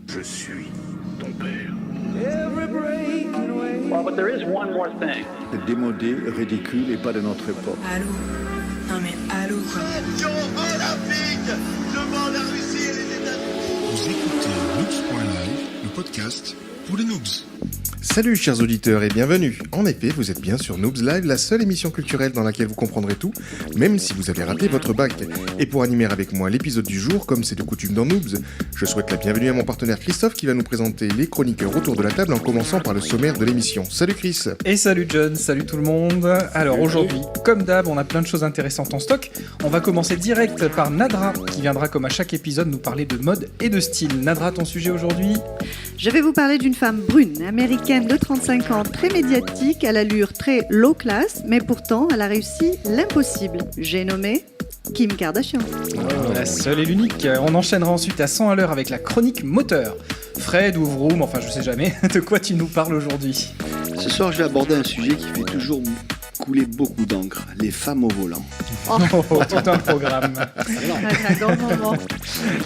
Je suis ton père. Well, but there is one more thing. C'est démodé, ridicule et pas de notre époque. Allô? Non mais allô quoi. Champion olympique devant la Russie et les États-Unis. Vous écoutez Noobs.live, le podcast pour les noobs. Salut chers auditeurs et bienvenue. En effet, vous êtes bien sur Noobs Live, la seule émission culturelle dans laquelle vous comprendrez tout, même si vous avez raté votre bac. Et pour animer avec moi l'épisode du jour, comme c'est de coutume dans Noobs, je souhaite la bienvenue à mon partenaire Christophe qui va nous présenter les chroniqueurs autour de la table en commençant par le sommaire de l'émission. Salut Chris. Et salut John, salut tout le monde. Alors aujourd'hui, comme d'hab, on a plein de choses intéressantes en stock. On va commencer direct par Nadra, qui viendra comme à chaque épisode nous parler de mode et de style. Nadra, ton sujet aujourd'hui ? Je vais vous parler d'une femme brune, américaine de 35 ans, très médiatique, à l'allure très low class, mais pourtant elle a réussi l'impossible. J'ai nommé Kim Kardashian. La seule et l'unique. On enchaînera ensuite à 100 à l'heure avec la chronique moteur. Fred ou Vroom, enfin je sais jamais, de quoi tu nous parles aujourd'hui ? Ce soir, je vais aborder un sujet qui fait toujours couler beaucoup d'encre, les femmes au volant. Oh, tout un programme. Un grand moment.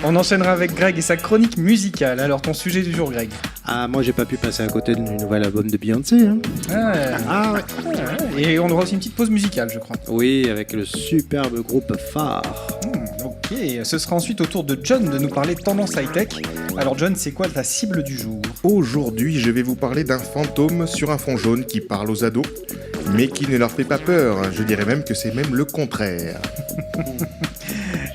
On enchaînera avec Greg et sa chronique musicale. Alors ton sujet du jour, Greg ? Ah, moi j'ai pas pu passer à côté du nouvel album de Beyoncé. Hein. Ah ouais. Et on aura aussi une petite pause musicale, je crois. Oui, avec le superbe groupe Phare. Ok, ce sera ensuite au tour de John de nous parler de tendance high-tech. Alors John, c'est quoi ta cible du jour ? Aujourd'hui, je vais vous parler d'un fantôme sur un fond jaune qui parle aux ados, mais qui ne leur fait pas peur. Je dirais même que c'est même le contraire.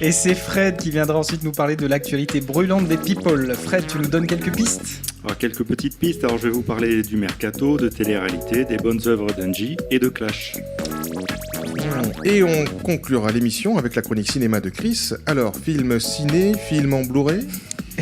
Et c'est Fred qui viendra ensuite nous parler de l'actualité brûlante des people. Fred, tu nous donnes quelques pistes ? Alors, quelques petites pistes. Alors, je vais vous parler du mercato, de télé-réalité, des bonnes œuvres d'Angie et de Clash. Et on conclura l'émission avec la chronique cinéma de Chris. Alors, film ciné, film en Blu-ray ?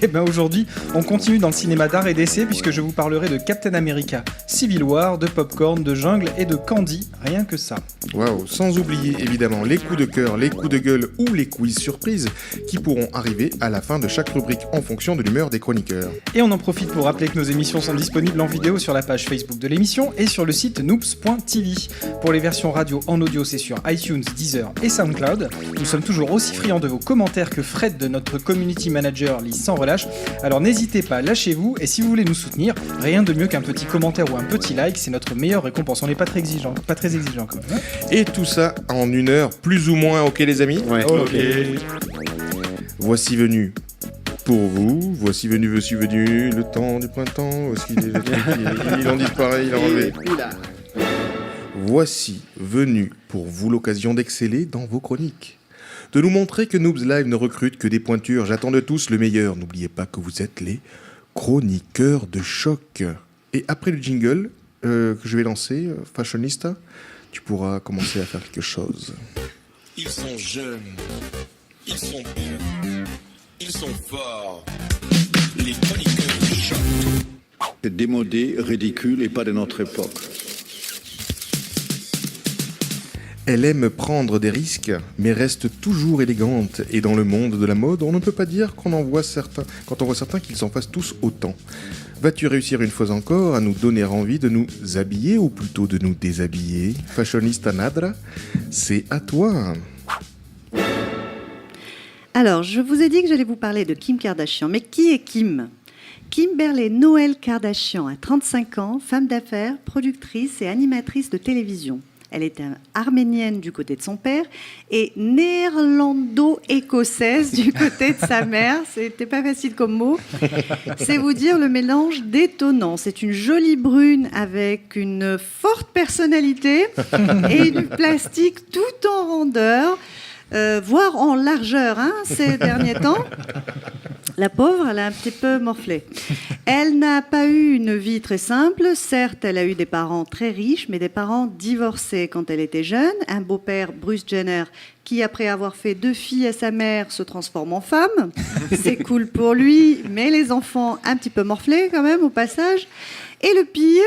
Eh ben aujourd'hui, on continue dans le cinéma d'art et d'essai puisque je vous parlerai de Captain America, Civil War, de Popcorn, de Jungle et de Candy, rien que ça. Waouh, sans oublier évidemment les coups de cœur, les coups de gueule ou les quiz surprises qui pourront arriver à la fin de chaque rubrique en fonction de l'humeur des chroniqueurs. Et on en profite pour rappeler que nos émissions sont disponibles en vidéo sur la page Facebook de l'émission et sur le site noobs.tv. Pour les versions radio en audio, c'est sur iTunes, Deezer et SoundCloud. Nous sommes toujours aussi friands de vos commentaires que Fred de notre community manager lit sans relâche. Alors n'hésitez pas, lâchez-vous et si vous voulez nous soutenir, rien de mieux qu'un petit commentaire ou un petit like, c'est notre meilleure récompense. On n'est pas très exigeant quand même. Et tout ça en 1 heure, plus ou moins, ok les amis ? Ouais. Ok. Voici venu pour vous, voici venu le temps du printemps, voici déjà il en dit pareil, il en enlevé. Voici venu pour vous l'occasion d'exceller dans vos chroniques. De nous montrer que Noobs Live ne recrute que des pointures. J'attends de tous le meilleur. N'oubliez pas que vous êtes les chroniqueurs de choc. Et après le jingle que je vais lancer, Fashionista, tu pourras commencer à faire quelque chose. Ils sont jeunes, ils sont beaux, ils sont forts. Les chroniqueurs de choc. C'est démodé, ridicule et pas de notre époque. Elle aime prendre des risques, mais reste toujours élégante. Et dans le monde de la mode, on ne peut pas dire quand on voit certains qu'ils s'en fassent tous autant. Vas-tu réussir une fois encore à nous donner envie de nous habiller, ou plutôt de nous déshabiller ? Fashionista Nadra, c'est à toi. Alors, je vous ai dit que j'allais vous parler de Kim Kardashian. Mais qui est Kim ? Kimberly Noël Kardashian a 35 ans, femme d'affaires, productrice et animatrice de télévision. Elle était arménienne du côté de son père et néerlando-écossaise du côté de sa mère. C'était pas facile comme mot. C'est vous dire le mélange détonnant. C'est une jolie brune avec une forte personnalité et du plastique tout en rondeur, voire en largeur ces derniers temps. La pauvre, elle a un petit peu morflé. Elle n'a pas eu une vie très simple. Certes, elle a eu des parents très riches, mais des parents divorcés quand elle était jeune. Un beau-père, Bruce Jenner, qui, après avoir fait 2 filles à sa mère, se transforme en femme. C'est cool pour lui, mais les enfants un petit peu morflés quand même, au passage. Et le pire,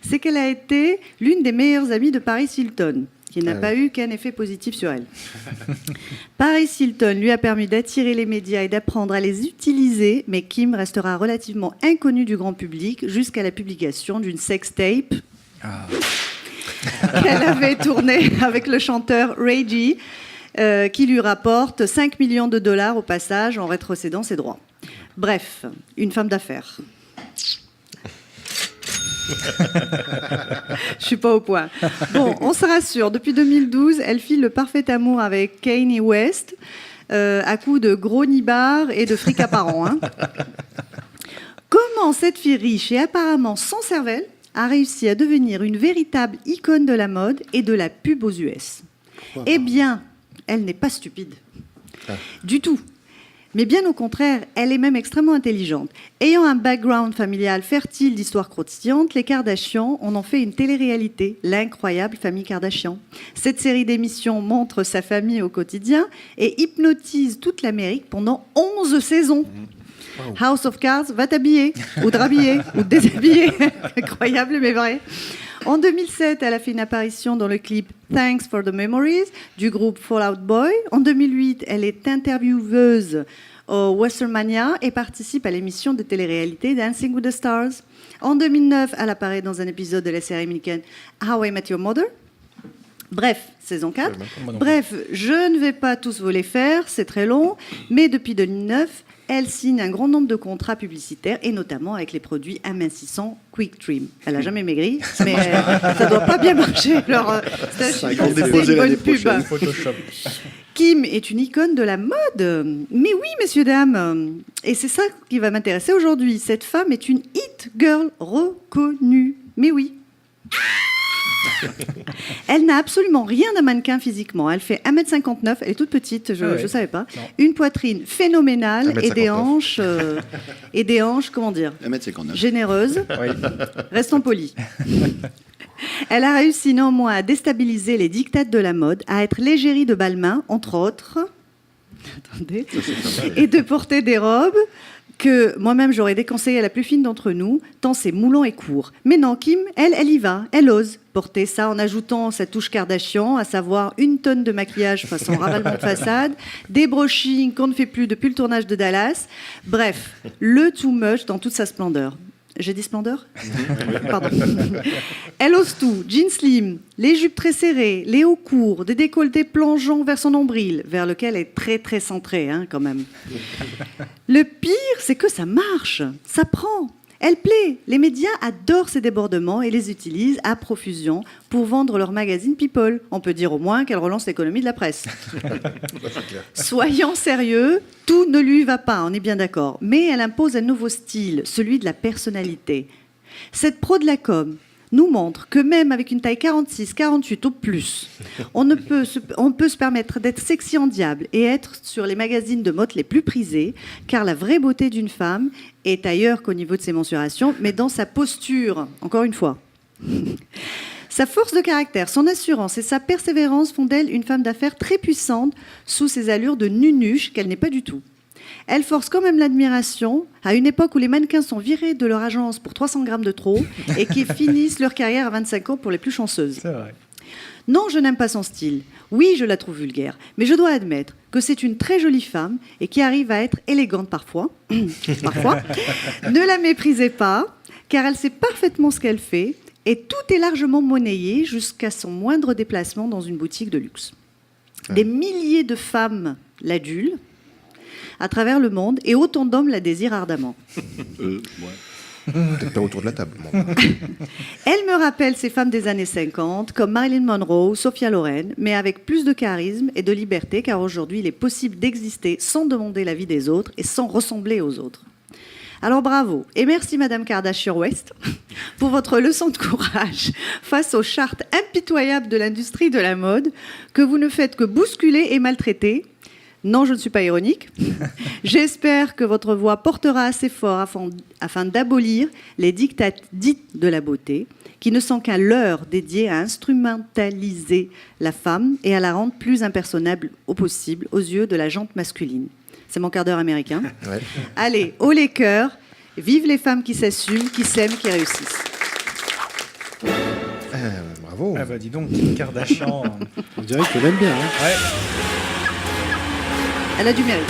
c'est qu'elle a été l'une des meilleures amies de Paris Hilton, qui n'a pas eu qu'un effet positif sur elle. Paris Hilton lui a permis d'attirer les médias et d'apprendre à les utiliser, mais Kim restera relativement inconnue du grand public jusqu'à la publication d'une sextape qu'elle avait tournée avec le chanteur Ray G, qui lui rapporte $5 millions au passage en rétrocédant ses droits. Bref, une femme d'affaires. Je suis pas au point. Bon, on se rassure. Depuis 2012, elle file le parfait amour avec Kanye West, à coups de gros nibards et de fric apparent. Hein. Comment cette fille riche et apparemment sans cervelle a réussi à devenir une véritable icône de la mode et de la pub aux US? Eh bien, elle n'est pas stupide. Du tout. Mais bien au contraire, elle est même extrêmement intelligente. Ayant un background familial fertile d'histoires croustillantes, les Kardashians en ont fait une télé-réalité, l'incroyable famille Kardashian. Cette série d'émissions montre sa famille au quotidien et hypnotise toute l'Amérique pendant 11 saisons. Wow. House of Cards, va t'habiller, ou te rhabiller, ou te déshabiller. Incroyable mais vrai. En 2007, elle a fait une apparition dans le clip Thanks for the Memories du groupe Fall Out Boy. En 2008, elle est intervieweuse au WrestleMania et participe à l'émission de télé-réalité Dancing with the Stars. En 2009, elle apparaît dans un épisode de la série américaine How I Met Your Mother. Bref, saison 4. Bref, je ne vais pas tous vous les faire, c'est très long, mais depuis 2009, elle signe un grand nombre de contrats publicitaires, et notamment avec les produits amincissants Quick Trim. Elle n'a jamais maigri, mais ça ne doit pas bien marcher. Alors, c'est une bonne pub. Kim est une icône de la mode. Mais oui, messieurs, dames. Et c'est ça qui va m'intéresser aujourd'hui. Cette femme est une hit girl reconnue. Mais oui. Elle n'a absolument rien d'un mannequin physiquement. Elle fait 1m59, elle est toute petite, je ne savais pas. Non. Une poitrine phénoménale et des hanches, comment dire, 1m59. Généreuses. Oui. Restons polis. Elle a réussi néanmoins à déstabiliser les diktats de la mode, à être l'égérie de Balmain, entre autres, et de porter des robes que moi-même j'aurais déconseillé à la plus fine d'entre nous, tant c'est moulant et court. Mais non, Kim, elle y va, elle ose porter ça en ajoutant sa touche Kardashian, à savoir 1 tonne de maquillage façon ravalement de façade, des brushings qu'on ne fait plus depuis le tournage de Dallas. Bref, le too much dans toute sa splendeur. J'ai dit splendeur ? Pardon. Elle ose tout. Jeans slim, les jupes très serrées, les hauts courts, des décolletés plongeants vers son nombril, vers lequel elle est très très centrée, hein, quand même. Le pire, c'est que ça marche, ça prend. Elle plaît. Les médias adorent ces débordements et les utilisent à profusion pour vendre leur magazine People. On peut dire au moins qu'elle relance l'économie de la presse. Soyons sérieux, tout ne lui va pas, on est bien d'accord. Mais elle impose un nouveau style, celui de la personnalité. Cette pro de la com nous montre que même avec une taille 46, 48 au plus, on peut se permettre d'être sexy en diable et être sur les magazines de mode les plus prisés, car la vraie beauté d'une femme est ailleurs qu'au niveau de ses mensurations, mais dans sa posture, encore une fois. Sa force de caractère, son assurance et sa persévérance font d'elle une femme d'affaires très puissante sous ses allures de nunuche qu'elle n'est pas du tout. Elle force quand même l'admiration à une époque où les mannequins sont virés de leur agence pour 300 grammes de trop et qui finissent leur carrière à 25 ans pour les plus chanceuses. C'est vrai. Non, je n'aime pas son style. Oui, je la trouve vulgaire. Mais je dois admettre que c'est une très jolie femme et qui arrive à être élégante parfois. Ne la méprisez pas, car elle sait parfaitement ce qu'elle fait et tout est largement monnayé jusqu'à son moindre déplacement dans une boutique de luxe. Des milliers de femmes l'adulent à travers le monde, et autant d'hommes la désirent ardemment. Peut-être pas autour de la table. Elle me rappelle ces femmes des années 50, comme Marilyn Monroe, Sophia Loren, mais avec plus de charisme et de liberté, car aujourd'hui, il est possible d'exister sans demander l'avis des autres et sans ressembler aux autres. Alors bravo, et merci Madame Kardashian-West pour votre leçon de courage face aux chartes impitoyables de l'industrie de la mode, que vous ne faites que bousculer et maltraiter. Non, je ne suis pas ironique. J'espère que votre voix portera assez fort afin d'abolir les diktats dits de la beauté, qui ne sont qu'un leurre dédié à instrumentaliser la femme et à la rendre plus impersonnable au possible aux yeux de la gente masculine. C'est mon quart d'heure américain. Ouais. Allez, haut les cœurs, vive les femmes qui s'assument, qui s'aiment, qui réussissent. Bravo. Ah bah dis donc, Kim Kardashian. On dirait que l'aime bien. Hein. Ouais. Elle a du mérite.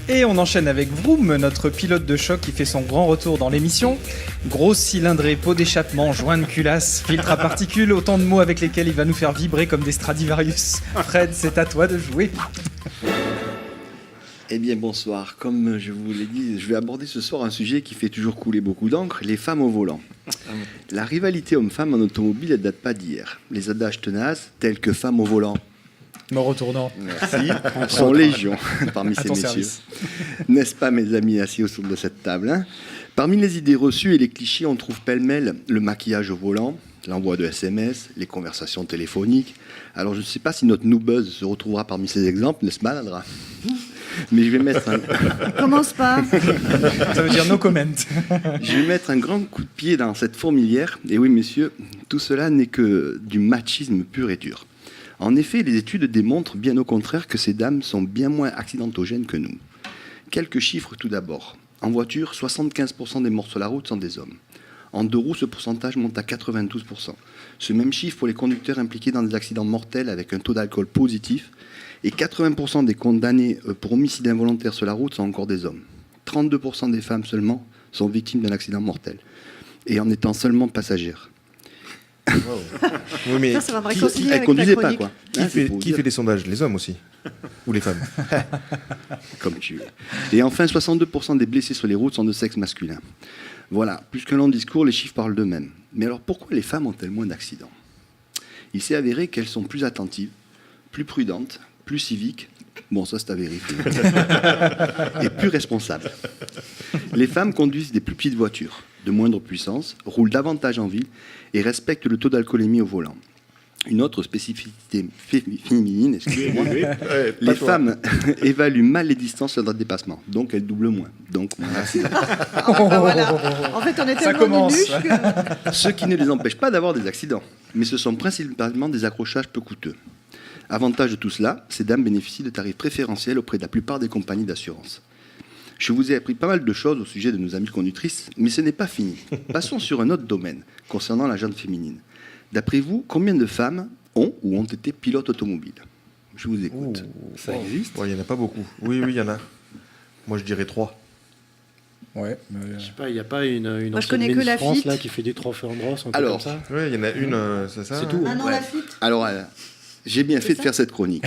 Et on enchaîne avec Vroom, notre pilote de choc qui fait son grand retour dans l'émission. Grosse cylindrée, pot d'échappement, joint de culasse, filtre à particules, autant de mots avec lesquels il va nous faire vibrer comme des Stradivarius. Fred, c'est à toi de jouer. Eh bien, bonsoir. Comme je vous l'ai dit, je vais aborder ce soir un sujet qui fait toujours couler beaucoup d'encre, les femmes au volant. La rivalité homme-femme en automobile, elle date pas d'hier. Les adages tenaces, tels que femmes au volant, Me retournant. merci, sont légion parmi À ces ton messieurs. service. N'est-ce pas, mes amis assis autour de cette table, hein? Parmi les idées reçues et les clichés, on trouve pêle-mêle le maquillage au volant, l'envoi de SMS, les conversations téléphoniques. Alors, je ne sais pas si notre noubeuse se retrouvera parmi ces exemples, n'est-ce pas, Landra? Mais je vais mettre un... Commence pas. Ça veut dire no comment. Je vais mettre un grand coup de pied dans cette fourmilière. Et oui, messieurs, tout cela n'est que du machisme pur et dur. En effet, les études démontrent bien au contraire que ces dames sont bien moins accidentogènes que nous. Quelques chiffres tout d'abord. En voiture, 75% des morts sur la route sont des hommes. En deux roues, ce pourcentage monte à 92%. Ce même chiffre pour les conducteurs impliqués dans des accidents mortels avec un taux d'alcool positif. Et 80% des condamnés pour homicide involontaire sur la route sont encore des hommes. 32% des femmes seulement sont victimes d'un accident mortel. Et en étant seulement passagères. Oui, mais Ça va me Qui réconcilier elle avec ta conduisait pas, chronique. quoi. qui, Hein, c'est fait, pour qui dire. fait des sondages? Les hommes aussi? Ou les femmes? Comme tu veux. Et enfin, 62% des blessés sur les routes sont de sexe masculin. Voilà, plus qu'un long discours, les chiffres parlent d'eux-mêmes. Mais alors, pourquoi les femmes ont-elles moins d'accidents? Il s'est avéré qu'elles sont plus attentives, plus prudentes, plus civiques, bon, ça c'est à vérifier, et plus responsables. Les femmes conduisent des plus petites voitures, de moindre puissance, roulent davantage en ville et respectent le taux d'alcoolémie au volant. Une autre spécificité féminine, excusez-moi, les femmes évaluent mal les distances lors d'un dépassement, donc elles doublent moins. Donc, voilà, c'est- Voilà. En fait, on est Ça tellement commence. nunuches que... ce qui ne les empêche pas d'avoir des accidents, mais ce sont principalement des accrochages peu coûteux. Avantage de tout cela, ces dames bénéficient de tarifs préférentiels auprès de la plupart des compagnies d'assurance. Je vous ai appris pas mal de choses au sujet de nos amies conductrices, mais ce n'est pas fini. Passons sur un autre domaine, concernant la gente féminine. D'après vous, combien de femmes ont ou ont été pilotes automobiles? Je vous écoute. Ça existe? Il n'y en a pas beaucoup. Oui, il y en a. Moi, je dirais 3. Ouais. Je sais pas, il n'y a pas une Moi, je ancienne connais que Miss la France Fiat. là, qui fait du 3 feux en brosse, un truc Alors, comme ça. Oui, il y en a une, c'est ça? C'est tout. Ah non, Ouais. la fuite. Alors, j'ai bien fait de faire cette chronique.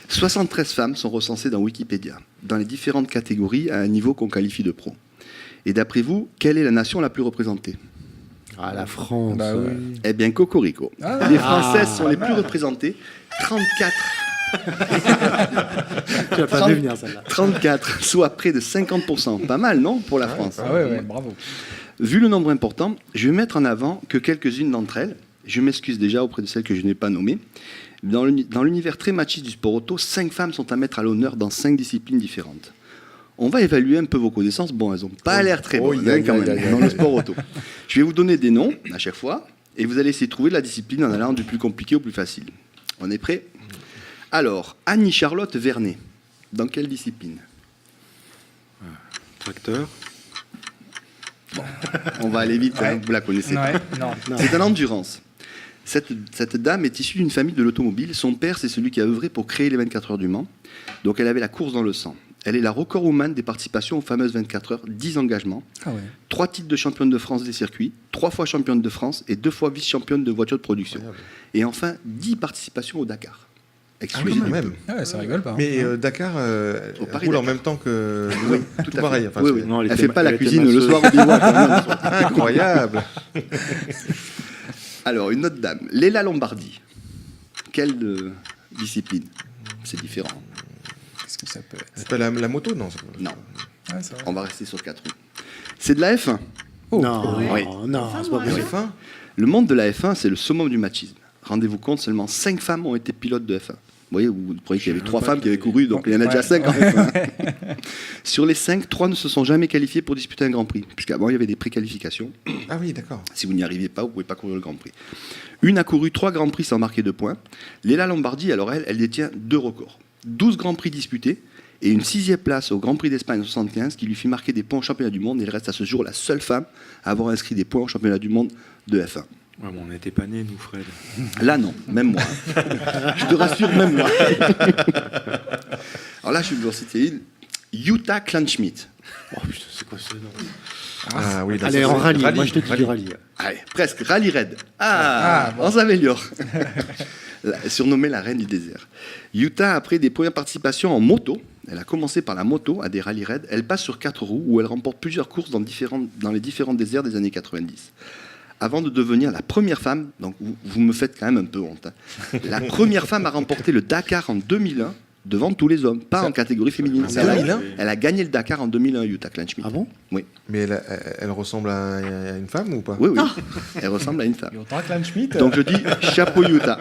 73 femmes sont recensées dans Wikipédia, dans les différentes catégories à un niveau qu'on qualifie de pro. Et d'après vous, quelle est la nation la plus représentée? Ah, la France. Bah oui. Eh bien, Cocorico. Ah. Les Françaises sont les plus représentées, 34, Tu vas pas venir celle-là. 34, soit près de 50%. Pas mal, non, pour la France? Ah ouais, bravo. Vu le nombre important, je vais mettre en avant que quelques-unes d'entre elles. Je m'excuse déjà auprès de celles que je n'ai pas nommées. Dans l'univers très machiste du sport auto, 5 femmes sont à mettre à l'honneur dans 5 disciplines différentes. On va évaluer un peu vos connaissances. Bon, elles n'ont pas l'air très bonnes quand même, dans le sport auto. Je vais vous donner des noms à chaque fois et vous allez essayer de trouver la discipline en allant du plus compliqué au plus facile. On est prêts? Alors, Annie-Charlotte Vernet, dans quelle discipline? Tracteur. On va aller vite, hein, vous la connaissez pas. Ouais, non. C'est un endurance. Cette dame est issue d'une famille de l'automobile. Son père, c'est celui qui a œuvré pour créer les 24 heures du Mans. Donc elle avait la course dans le sang. Elle est la recordwoman des participations aux fameuses 24 heures, 10 engagements, Ah ouais. 3 titres de championne de France des circuits, 3 fois championne de France et 2 fois vice-championne de voiture de production. Et enfin, 10 participations au Dakar. Excusez quand même. Ah ouais, ça rigole pas. Mais Dakar Au Paris roule en Dakar. même temps que... Oui, tout à fait. pareil. Enfin, Oui, c'est oui. Non, Elle était fait pas la elle était cuisine le masseuse. soir au bivouac, quand même. Incroyable. Alors, une autre dame, Léla Lombardi. Quelle discipline? C'est différent. Qu'est-ce que ça peut être? C'est pas la moto, non? Non, Ah, ça va. on va rester sur 4 roues. C'est de la F1. Non, Oui. non, c'est pas moi, possible. F1. Le monde de la F1, c'est le summum du machisme. Rendez-vous compte, seulement 5 femmes ont été pilotes de F1. Vous voyez, vous croyez qu'il y avait 3 femmes qui avaient couru, donc il y en a déjà 5 en F1. Sur les 5, 3 ne se sont jamais qualifiées pour disputer un Grand Prix, puisqu'avant il y avait des préqualifications. Ah oui, d'accord. Si vous n'y arriviez pas, vous ne pouvez pas courir le Grand Prix. Une a couru 3 Grands Prix sans marquer de points. Léla Lombardi, alors elle détient 2 records. 12 Grands Prix disputés et une 6e place au Grand Prix d'Espagne en 75 qui lui fit marquer des points au championnat du monde. Et elle reste à ce jour la seule femme à avoir inscrit des points au championnat du monde de F1. Ouais, mais on n'était pas nés, nous, Fred. Là, non, même moi. Je te rassure, même moi. Alors là, je vais vous en citer une. Jutta Kleinschmidt. Oh putain, c'est quoi ce nom? Ah oui, Allez, en rallye. Moi, je te dis du rallye. Allez, presque. Rallye Raid. On s'améliore. surnommée la reine du désert. Yuta, après des premières participations en moto, elle a commencé par la moto à des rallyes raids. Elle passe sur 4 roues où elle remporte plusieurs courses dans les différents déserts des années 90. Avant de devenir la première femme, donc vous me faites quand même un peu honte, hein, la première femme à remporter le Dakar en 2001 devant tous les hommes, pas en catégorie féminine. Elle a gagné le Dakar en 2001, Yuta Kleinschmidt. Ah bon? Oui. Mais elle ressemble à une femme ou pas? Oui, elle ressemble à une femme. Yuta Kleinschmidt. Donc je dis chapeau Yuta.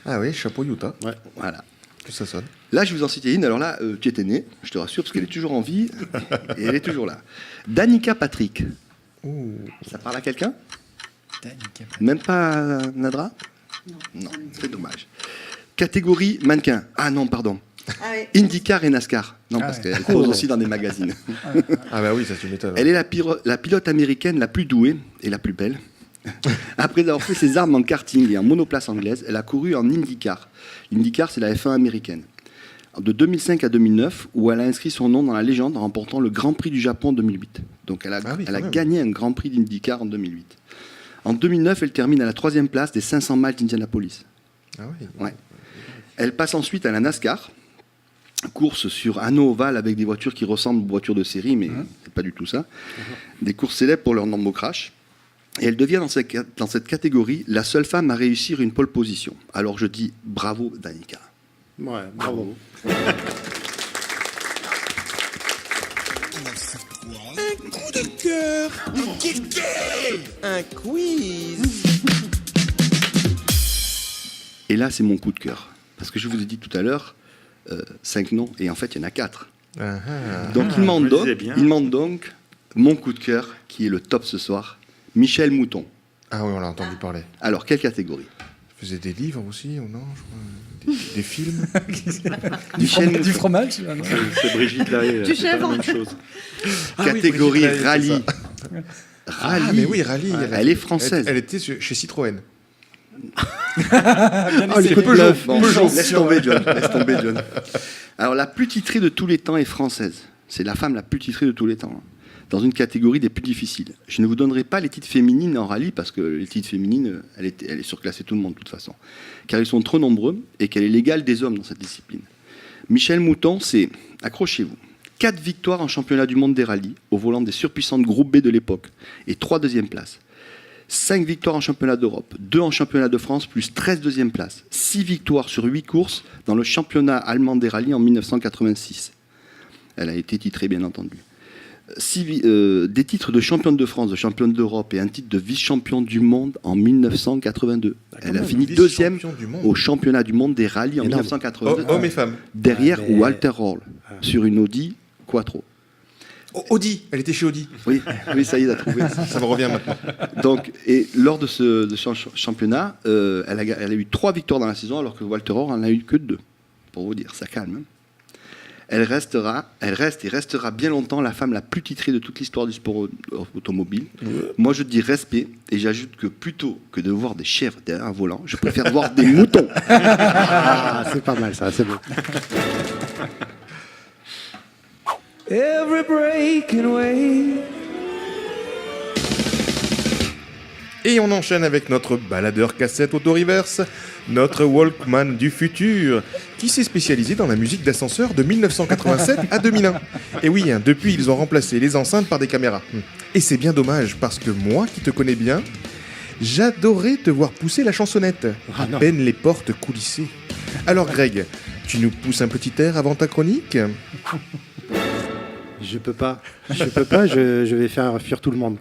Ah oui, chapeau Yuta. Ouais. Voilà. Que ça sonne. Là, je vais vous en citer une. Alors là, tu étais né, je te rassure, parce qu'elle est toujours en vie et elle est toujours là. Danica Patrick. Ouh. Ça parle à quelqu'un? Même pas Nadra? Non, c'est dommage. Catégorie mannequin. Ah non, pardon. Ah oui. IndyCar et NASCAR. Non, parce qu'elle pose aussi dans des magazines. Ah bah oui, ça tu m'étonnes. Elle est la pilote américaine la plus douée et la plus belle. Après avoir fait ses armes en karting et en monoplace anglaise, elle a couru en IndyCar. L'IndyCar, c'est la F1 américaine. De 2005 à 2009, où elle a inscrit son nom dans la légende en remportant le Grand Prix du Japon en 2008. Donc elle a gagné un Grand Prix d'IndyCar en 2008. En 2009, elle termine à la 3e place des 500 miles d'Indianapolis. Ah oui. Ouais. Elle passe ensuite à la NASCAR, course sur anneau ovale avec des voitures qui ressemblent aux voitures de série, mais c'est pas du tout ça. Des courses célèbres pour leur nombreux crash. Et elle devient dans cette catégorie la seule femme à réussir une pole position. Alors je dis bravo Danica. Ouais, bravo. Un coup de cœur, un coup de cœur, un quiz. Et là, c'est mon coup de cœur. Parce que je vous ai dit tout à l'heure, 5 noms, et en fait, il y en a 4. Donc, il demande donc mon coup de cœur, qui est le top ce soir, Michel Mouton. Ah oui, on l'a entendu parler. Alors, quelle catégorie? Je faisais des livres aussi, ou non? Des films. Du fromage. C'est Brigitte Lahaye. Du c'est pas chèvre. la même chose. Catégorie Brigitte Lahaye, rallye. Ah, mais oui, rallye. Elle est française. Elle était chez Citroën. C'est Peugeot. Bon, laisse tomber, John. Alors, la plus titrée de tous les temps est française. C'est la femme la plus titrée de tous les temps. Dans une catégorie des plus difficiles. Je ne vous donnerai pas les titres féminines en rallye, parce que les titres féminines, elle est surclassée tout le monde, de toute façon. Car ils sont trop nombreux et qu'elle est l'égale des hommes dans cette discipline. Michel Mouton, c'est, accrochez-vous, 4 victoires en championnat du monde des rallyes, au volant des surpuissantes groupes B de l'époque, et 3 deuxièmes places. 5 victoires en championnat d'Europe, 2 en championnat de France, plus 13 deuxièmes places. 6 victoires sur 8 courses dans le championnat allemand des rallyes en 1986. Elle a été titrée, bien entendu. Des titres de championne de France, de championne d'Europe et un titre de vice-champion du monde en 1982. Elle a fini 2e au championnat du monde des rallyes en 1982. Hommes et femmes. Derrière Walter Roll, sur une Audi Quattro. Audi, elle était chez Audi. Oui, ça y est, elle a trouvé. Ça me revient maintenant. Donc, et lors de ce championnat, elle a eu 3 victoires dans la saison, alors que Walter Roll en a eu que 2. Pour vous dire, ça calme. Elle reste et restera bien longtemps la femme la plus titrée de toute l'histoire du sport automobile. Moi, je dis respect, et j'ajoute que plutôt que de voir des chèvres derrière un volant, je préfère voir des moutons. Ah, c'est pas mal ça, c'est bon. Every breaking wave. Et on enchaîne avec notre baladeur cassette auto-reverse, notre Walkman du futur, qui s'est spécialisé dans la musique d'ascenseur de 1987 à 2001. Et oui, depuis, ils ont remplacé les enceintes par des caméras. Et c'est bien dommage, parce que moi, qui te connais bien, j'adorais te voir pousser la chansonnette, à peine les portes coulissées. Alors Greg, tu nous pousses un petit air avant ta chronique ? Je peux pas, je vais faire fuir tout le monde.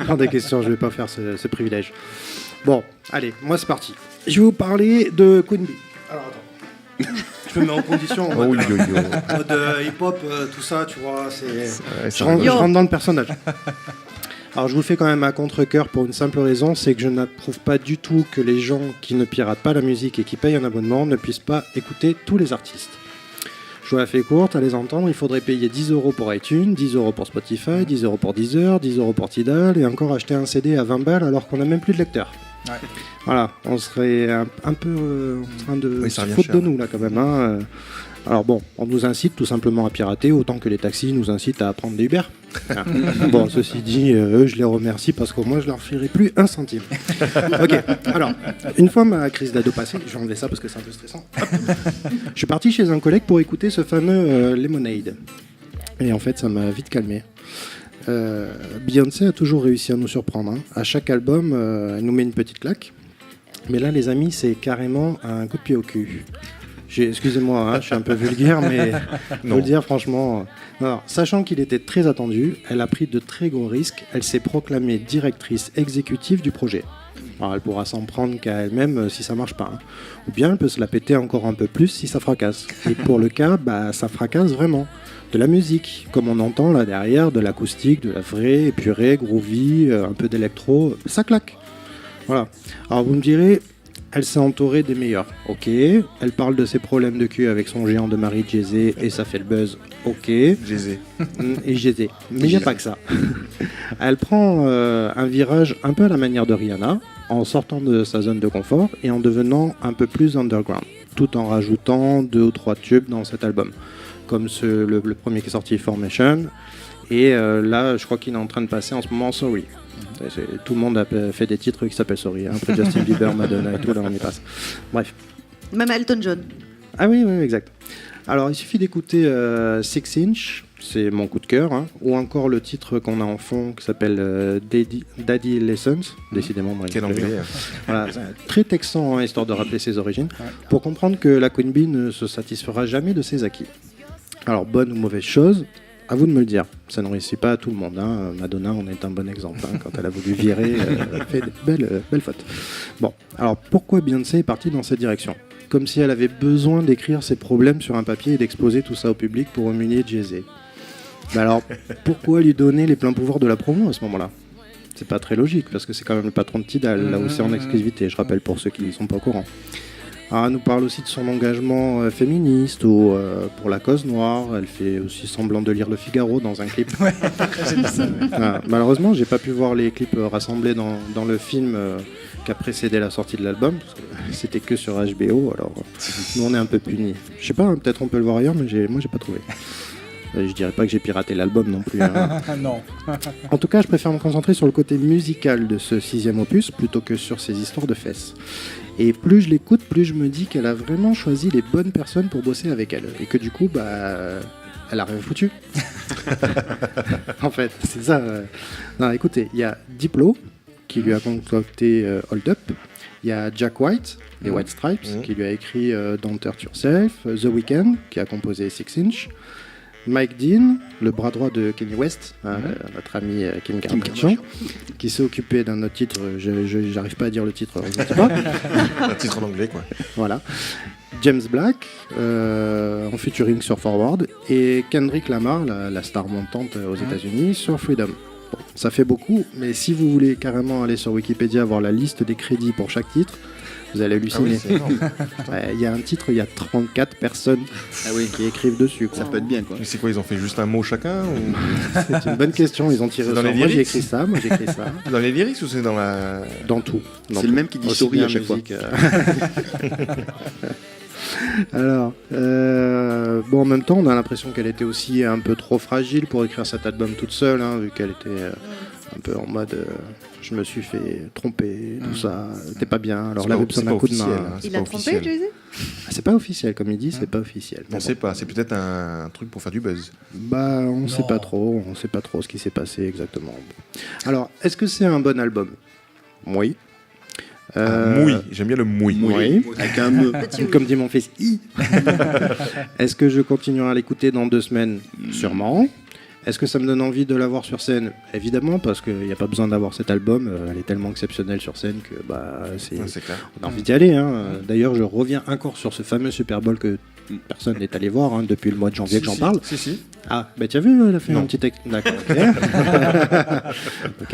Hors des questions, je vais pas faire ce privilège. Bon, allez, moi c'est parti. Je vais vous parler de Queen Bee. Alors attends, je me mets en condition en mode hip-hop, tout ça, tu vois, je rentre dans le personnage. Alors je vous le fais quand même à contre-cœur pour une simple raison, c'est que je n'approuve pas du tout que les gens qui ne piratent pas la musique et qui payent un abonnement ne puissent pas écouter tous les artistes. Je vous la fais courte, à les entendre, il faudrait payer 10 € pour iTunes, 10 € pour Spotify, 10 € pour Deezer, 10 € pour Tidal, et encore acheter un CD à 20 balles alors qu'on n'a même plus de lecteur. Ouais. Voilà, on serait un peu en train de se foutre de nous là quand même. Alors bon, on nous incite tout simplement à pirater autant que les taxis nous incitent à prendre des Uber. Ah. Bon, ceci dit, eux, je les remercie parce qu'au moins je leur filerai plus un centime. Ok, alors, une fois ma crise d'ado passée, je vais enlever ça parce que c'est un peu stressant. Hop. Je suis parti chez un collègue pour écouter ce fameux Lemonade. Et en fait, ça m'a vite calmé. Beyoncé a toujours réussi à nous surprendre. Hein. À chaque album, elle nous met une petite claque. Mais là, les amis, c'est carrément un coup de pied au cul. Excusez-moi, hein, je suis un peu vulgaire, mais faut le dire franchement. Alors, sachant qu'il était très attendu, elle a pris de très gros risques. Elle s'est proclamée directrice exécutive du projet. Alors, elle pourra s'en prendre qu'à elle-même si ça marche pas. Hein. Ou bien elle peut se la péter encore un peu plus si ça fracasse. Et pour le cas, ça fracasse vraiment. De la musique, comme on entend là derrière, de l'acoustique, de la vraie, épurée, groovy, un peu d'électro, ça claque. Voilà. Alors vous me direz, elle s'est entourée des meilleurs. Ok. Elle parle de ses problèmes de cul avec son géant de mari Jay-Z et ça fait le buzz. Ok. Jay-Z. Et Jay-Z. Mais il n'y a pas que ça. Elle prend un virage un peu à la manière de Rihanna, en sortant de sa zone de confort et en devenant un peu plus underground, tout en rajoutant 2 ou 3 tubes dans cet album. Comme le premier qui est sorti, Formation. Et là, je crois qu'il est en train de passer en ce moment Sorry. Tout le monde a fait des titres qui s'appellent Sorry. Hein. Après Justin Bieber, Madonna et tout, là on y passe. Bref. Même Elton John. Ah oui, exact. Alors, il suffit d'écouter 6 Inch, c'est mon coup de cœur, hein, ou encore le titre qu'on a en fond qui s'appelle Daddy Lessons. Décidément, moi, quel anglais. Voilà, très texan, hein, histoire de rappeler ses origines, pour comprendre que la Queen Bee ne se satisfera jamais de ses acquis. Alors, bonne ou mauvaise chose, à vous de me le dire. Ça ne réussit pas à tout le monde. Hein. Madonna en est un bon exemple. Hein. Quand elle a voulu virer, elle a fait de belles fautes. Bon, alors pourquoi Beyoncé est partie dans cette direction ? Comme si elle avait besoin d'écrire ses problèmes sur un papier et d'exposer tout ça au public pour humilier Jay-Z. Mais alors, pourquoi lui donner les pleins pouvoirs de la promo à ce moment-là ? C'est pas très logique, parce que c'est quand même le patron de Tidal, là où c'est en exclusivité, je rappelle pour ceux qui ne sont pas au courant. Alors, elle nous parle aussi de son engagement féministe ou pour la cause noire. Elle fait aussi semblant de lire Le Figaro dans un clip. Ouais, j'ai vu ça. Malheureusement, j'ai pas pu voir les clips rassemblés dans le film qui a précédé la sortie de l'album, parce que c'était que sur HBO, alors nous on est un peu punis. Je sais pas, hein, peut-être on peut le voir ailleurs, mais moi j'ai pas trouvé. Je dirais pas que j'ai piraté l'album non plus. Hein. Non. En tout cas, je préfère me concentrer sur le côté musical de ce 6e opus plutôt que sur ces histoires de fesses. Et plus je l'écoute, plus je me dis qu'elle a vraiment choisi les bonnes personnes pour bosser avec elle. Et que du coup, elle a rien foutu. En fait, c'est ça. Non, écoutez, il y a Diplo qui lui a concocté Hold Up. Il y a Jack White, des White Stripes, qui lui a écrit Don't Hurt Yourself. The Weeknd, qui a composé 6 Inch. Mike Dean, le bras droit de Kanye West, notre ami Kim Kardashian, qui s'est occupé d'un autre titre, j'arrive pas à dire le titre, je ne sais pas. Un titre en anglais, quoi. Voilà. James Black, en featuring sur Forward, et Kendrick Lamar, la star montante aux États-Unis, sur Freedom. Bon, ça fait beaucoup, mais si vous voulez carrément aller sur Wikipédia voir la liste des crédits pour chaque titre, vous allez halluciner. Il y a un titre, il y a 34 personnes qui écrivent dessus. Quoi. Ça peut être bien, quoi. Mais c'est quoi, ils ont fait juste un mot chacun ou... C'est une bonne question, ils ont tiré au sort. Moi j'ai écrit ça, Dans les lyrics ou c'est dans la... Dans tout. C'est le même qui dit Sorry à chaque fois. Alors, bon, en même temps, on a l'impression qu'elle était aussi un peu trop fragile pour écrire cet album toute seule, hein, vu qu'elle était un peu en mode je me suis fait tromper, tout ça, c'était pas bien, alors là, j'ai besoin d'un coup de main. Hein, il a trompé, Jay-Z ? C'est pas officiel, comme il dit, c'est pas officiel. On sait pas, c'est peut-être un truc pour faire du buzz. On sait pas trop ce qui s'est passé exactement. Alors, est-ce que c'est un bon album ? Oui. Mouille, j'aime bien le mouille. Oui. Avec un me. Comme dit mon fils, I. Est-ce que je continuerai à l'écouter dans 2 semaines ? Sûrement. Est-ce que ça me donne envie de l'avoir sur scène ? Évidemment, parce qu'il n'y a pas besoin d'avoir cet album. Elle est tellement exceptionnelle sur scène que c'est clair. On a envie d'y aller. Hein. D'ailleurs, je reviens encore sur ce fameux Super Bowl que personne n'est allé voir depuis le mois de janvier que j'en parle. Si. Ah, tu as vu, elle a fait un petit texte. D'accord, ok.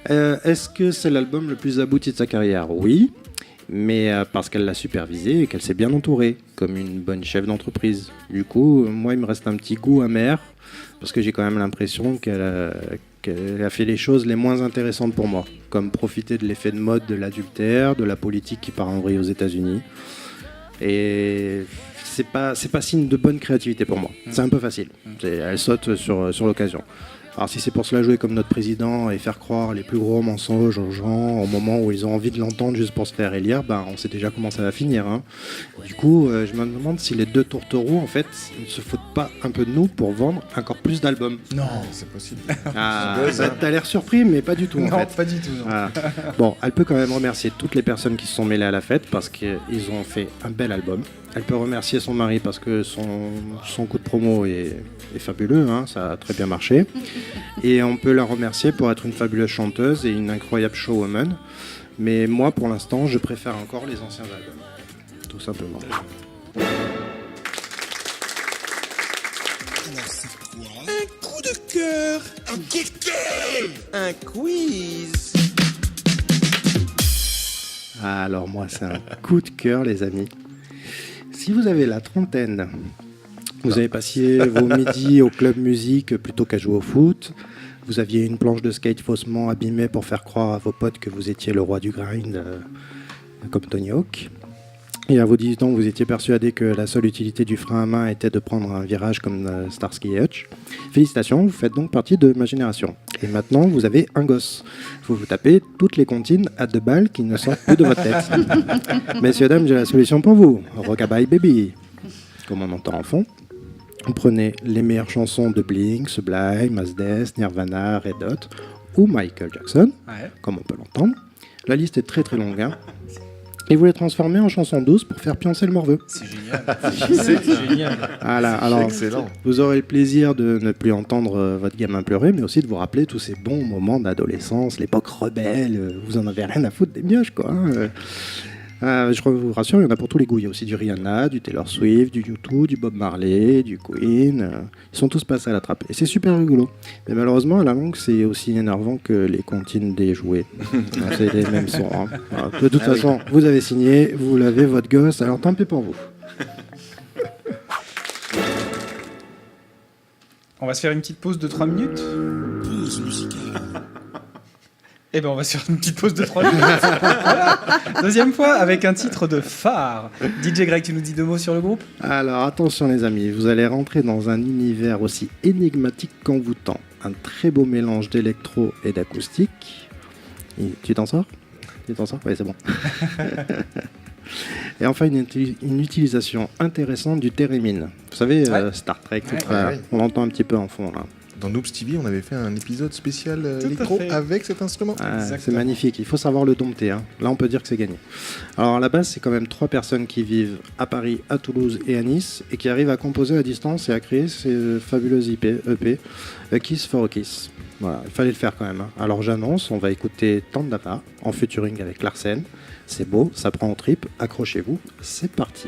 Est-ce que c'est l'album le plus abouti de sa carrière ? Oui. Mais parce qu'elle l'a supervisé et qu'elle s'est bien entourée, comme une bonne chef d'entreprise. Du coup, moi, il me reste un petit goût amer, parce que j'ai quand même l'impression qu'elle a fait les choses les moins intéressantes pour moi, comme profiter de l'effet de mode de l'adultère, de la politique qui part en vrille aux États-Unis. Et c'est pas signe de bonne créativité pour moi. C'est un peu facile. Elle saute sur l'occasion. Alors si c'est pour se la jouer comme notre président et faire croire les plus gros mensonges aux gens au moment où ils ont envie de l'entendre juste pour se faire élire, on sait déjà comment ça va finir. Hein. Du coup, je me demande si les deux tourtereaux, en fait, ne se foutent pas un peu de nous pour vendre encore plus d'albums. Non, c'est possible. T'as l'air surpris, mais pas du tout. Non, en fait. pas du tout. Non. Voilà. Bon, elle peut quand même remercier toutes les personnes qui se sont mêlées à la fête parce qu'ils ont fait un bel album. Elle peut remercier son mari parce que son coup de promo est fabuleux, hein, ça a très bien marché. Et on peut la remercier pour être une fabuleuse chanteuse et une incroyable showwoman. Mais moi, pour l'instant, je préfère encore les anciens albums. Tout simplement. Alors c'est quoi? Un coup de cœur. Un coup de cœur. Un quiz. Alors moi, c'est un coup de cœur, les amis. Si vous avez la trentaine, vous avez passé vos midis au club musique plutôt qu'à jouer au foot, vous aviez une planche de skate faussement abîmée pour faire croire à vos potes que vous étiez le roi du grind, comme Tony Hawk, et à vos 18 ans, vous étiez persuadé que la seule utilité du frein à main était de prendre un virage comme Starsky et Hutch. Félicitations, vous faites donc partie de ma génération. Et maintenant, vous avez un gosse. Vous tapez toutes les comptines à 2 balles qui ne sortent plus de votre tête. Messieurs, dames, j'ai la solution pour vous. Rockabye Baby. Comme on entend en fond. Vous prenez les meilleures chansons de Blink, Sublime, Mos Def, Nirvana, Red Hot ou Michael Jackson, comme on peut l'entendre. La liste est très très longue, hein. Et vous les transformez en chansons douces pour faire pioncer le morveux. C'est génial. C'est génial. Voilà, alors, excellent. Vous aurez le plaisir de ne plus entendre votre gamin pleurer, mais aussi de vous rappeler tous ces bons moments d'adolescence, l'époque rebelle. Vous en avez rien à foutre des mioches, quoi. Je vous rassure, il y en a pour tous les goûts. Il y a aussi du Rihanna, du Taylor Swift, du U2, du Bob Marley, du Queen. Ils sont tous passés à la trappe. Et c'est super rigolo. Mais malheureusement, à la longue, c'est aussi énervant que les comptines des jouets. C'est les mêmes sons. Hein. Alors, de toute façon, vous avez signé, vous l'avez, votre gosse, alors tant pis pour vous. On va se faire une petite pause de 3 minutes. Pause musicale. Eh ben on va se faire une petite pause de 3 minutes. Voilà. Deuxième fois avec un titre de phare. DJ Greg, tu nous dis 2 mots sur le groupe ? Alors attention les amis, vous allez rentrer dans un univers aussi énigmatique qu'envoûtant. Un très beau mélange d'électro et d'acoustique. Tu t'en sors ? Oui, c'est bon. Et enfin une utilisation intéressante du thérémine. Vous savez, Star Trek, on l'entend un petit peu en fond là. Dans Noobs TV, on avait fait un épisode spécial électro avec cet instrument. C'est magnifique, il faut savoir le dompter. Hein. Là, on peut dire que c'est gagné. Alors, à la base, c'est quand même 3 personnes qui vivent à Paris, à Toulouse et à Nice et qui arrivent à composer à distance et à créer ces fabuleuses EP, A Kiss for a Kiss. Voilà, il fallait le faire quand même. Hein. Alors, j'annonce, on va écouter Tandava en featuring avec Larsen. C'est beau, ça prend en trip. Accrochez-vous, c'est parti.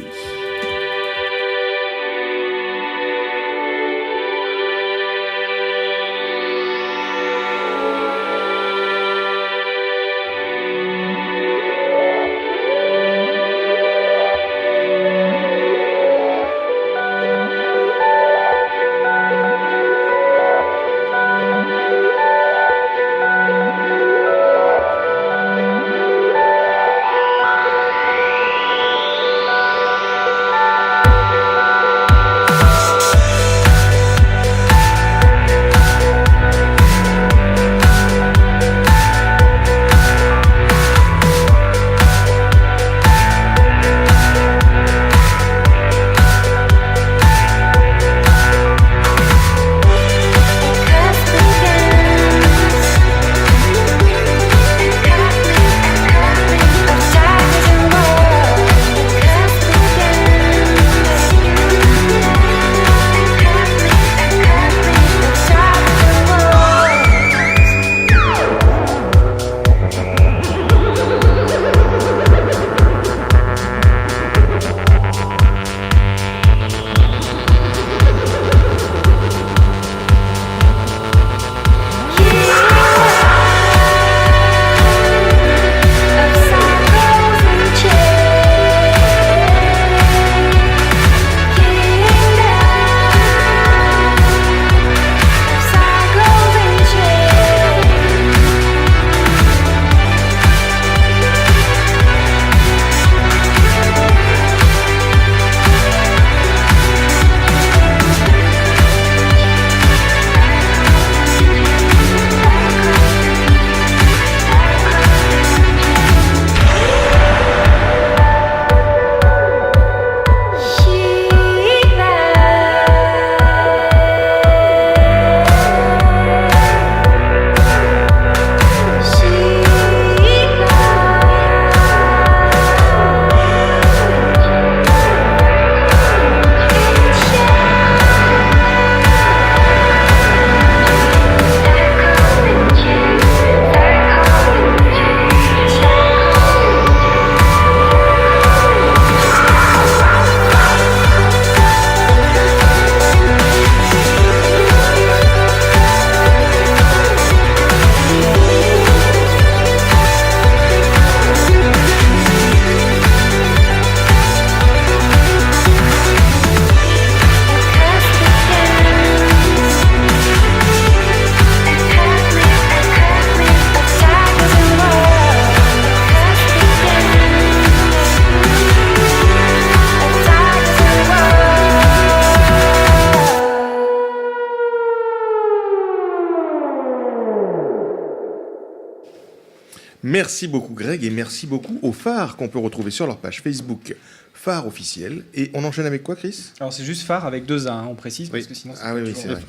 Merci beaucoup Greg et merci beaucoup aux phares qu'on peut retrouver sur leur page Facebook phare officiel. Et on enchaîne avec quoi, Chris? Alors c'est juste phare avec 2 A, hein, on précise, parce que sinon Ah oui, c'est vrai.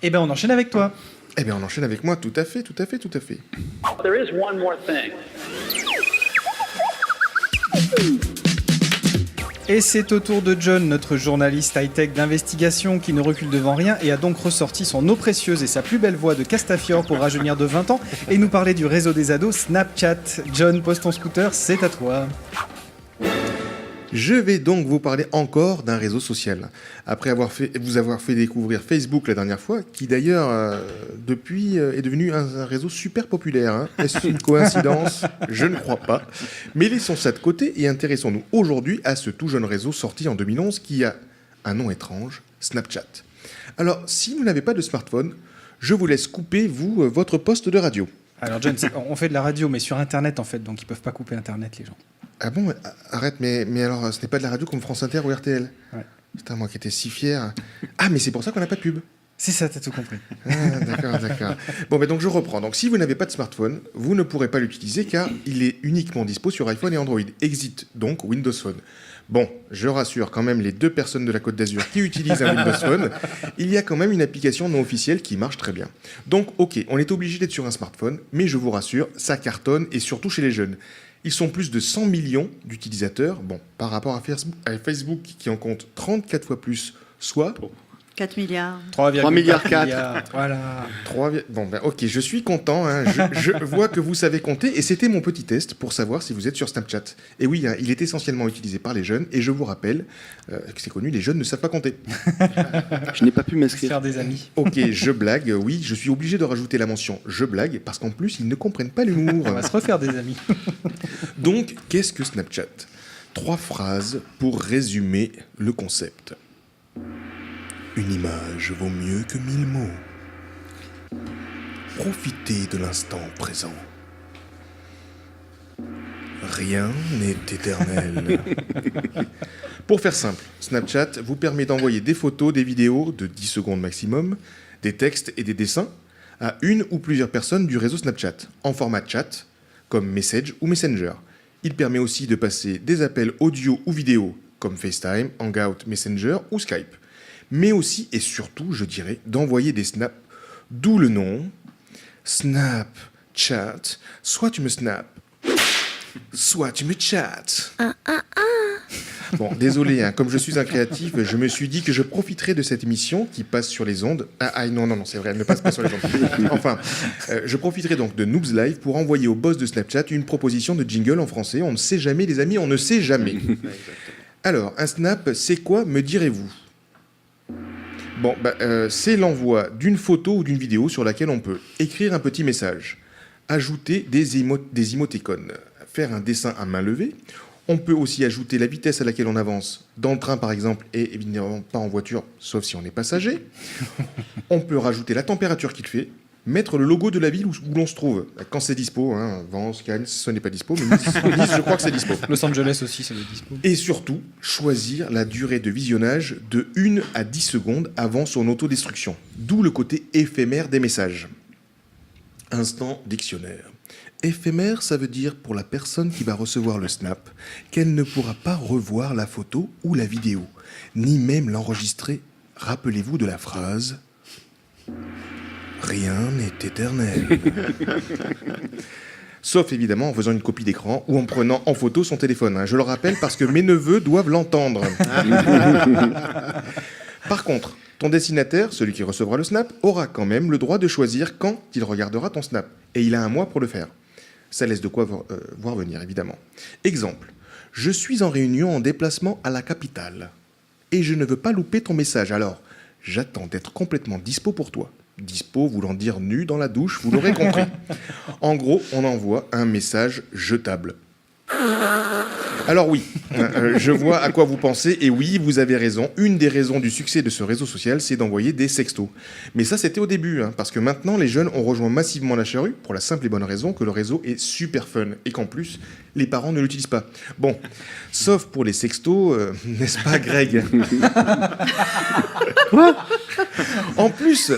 Et ben on enchaîne avec toi. Eh bien on enchaîne avec moi, tout à fait. There is one more thing. Et c'est au tour de John, notre journaliste high-tech d'investigation qui ne recule devant rien et a donc ressorti son eau précieuse et sa plus belle voix de Castafiore pour rajeunir de 20 ans et nous parler du réseau des ados Snapchat. John, pose ton scooter, c'est à toi. Je vais donc vous parler encore d'un réseau social. Après vous avoir fait découvrir Facebook la dernière fois, qui d'ailleurs, depuis, est devenu un réseau super populaire. Hein. Est-ce une coïncidence? Je ne crois pas. Mais laissons ça de côté et intéressons-nous aujourd'hui à ce tout jeune réseau sorti en 2011 qui a un nom étrange, Snapchat. Alors, si vous n'avez pas de smartphone, je vous laisse couper, votre poste de radio. Alors John, on fait de la radio, mais sur Internet en fait, donc ils peuvent pas couper Internet les gens. Ah bon, arrête, mais alors ce n'est pas de la radio comme France Inter ou RTL? Ouais. Putain, moi qui étais si fier. Ah, mais c'est pour ça qu'on n'a pas de pub. C'est ça, t'as tout compris. Ah, d'accord. Bon, mais donc je reprends. Donc si vous n'avez pas de smartphone, vous ne pourrez pas l'utiliser car il est uniquement dispo sur iPhone et Android. Exit donc Windows Phone. Bon, je rassure quand même les 2 personnes de la Côte d'Azur qui utilisent un Windows Phone, il y a quand même une application non officielle qui marche très bien. Donc ok, on est obligé d'être sur un smartphone, mais je vous rassure, ça cartonne et surtout chez les jeunes. Ils sont plus de 100 millions d'utilisateurs, bon, par rapport à Facebook qui en compte 34 fois plus, soit... 4 milliards. 3 milliards 4. Voilà. Bon, ben ok, je suis content. Hein. Je vois que vous savez compter et c'était mon petit test pour savoir si vous êtes sur Snapchat. Et oui, hein, il est essentiellement utilisé par les jeunes et je vous rappelle que c'est connu, les jeunes ne savent pas compter. Je n'ai pas pu m'inscrire. Faire des amis. Ok, je blague. Oui, je suis obligé de rajouter la mention je blague parce qu'en plus, ils ne comprennent pas l'humour. On va se refaire des amis. Donc, qu'est-ce que Snapchat? 3 phrases pour résumer le concept. Une image vaut mieux que 1000 mots. Profitez de l'instant présent. Rien n'est éternel. Pour faire simple, Snapchat vous permet d'envoyer des photos, des vidéos de 10 secondes maximum, des textes et des dessins à une ou plusieurs personnes du réseau Snapchat, en format chat, comme Message ou Messenger. Il permet aussi de passer des appels audio ou vidéo, comme FaceTime, Hangout, Messenger ou Skype. Mais aussi et surtout, je dirais, d'envoyer des snaps, d'où le nom Snapchat. Soit tu me snaps, soit tu me chattes. Bon, désolé, hein, comme je suis un créatif, je me suis dit que je profiterais de cette émission qui passe sur les ondes. Non, c'est vrai, elle ne passe pas sur les ondes. Enfin, je profiterai donc de Noobs Live pour envoyer au boss de Snapchat une proposition de jingle en français. On ne sait jamais, les amis, on ne sait jamais. Alors, un snap, c'est quoi, me direz-vous? Bon, c'est l'envoi d'une photo ou d'une vidéo sur laquelle on peut écrire un petit message, ajouter des émoticônes, faire un dessin à main levée. On peut aussi ajouter la vitesse à laquelle on avance, dans le train par exemple, et évidemment pas en voiture, sauf si on est passager. On peut rajouter la température qu'il fait, mettre le logo de la ville où l'on se trouve, quand c'est dispo, hein, Vence, Cannes, ce n'est pas dispo, mais Nice, je crois que c'est dispo. Los Angeles aussi, ça doit être dispo. Et surtout, choisir la durée de visionnage de 1 à 10 secondes avant son autodestruction, d'où le côté éphémère des messages. Instant dictionnaire. Éphémère, ça veut dire pour la personne qui va recevoir le snap, qu'elle ne pourra pas revoir la photo ou la vidéo, ni même l'enregistrer. Rappelez-vous de la phrase « Rien n'est éternel ». Sauf évidemment en faisant une copie d'écran ou en prenant en photo son téléphone. Hein. Je le rappelle parce que mes neveux doivent l'entendre. Par contre, ton destinataire, celui qui recevra le snap, aura quand même le droit de choisir quand il regardera ton snap. Et il a 1 mois pour le faire. Ça laisse de quoi voir venir, évidemment. Exemple, je suis en réunion en déplacement à la capitale et je ne veux pas louper ton message. Alors, j'attends d'être complètement dispo pour toi. Dispo voulant dire nu dans la douche, vous l'aurez compris. En gros, on envoie un message jetable. Alors oui, je vois à quoi vous pensez, et oui, vous avez raison, une des raisons du succès de ce réseau social, c'est d'envoyer des sextos. Mais ça, c'était au début, hein, parce que maintenant, les jeunes ont rejoint massivement la charrue, pour la simple et bonne raison que le réseau est super fun, et qu'en plus, les parents ne l'utilisent pas. Bon, sauf pour les sextos, n'est-ce pas, Greg? Quoi? En plus,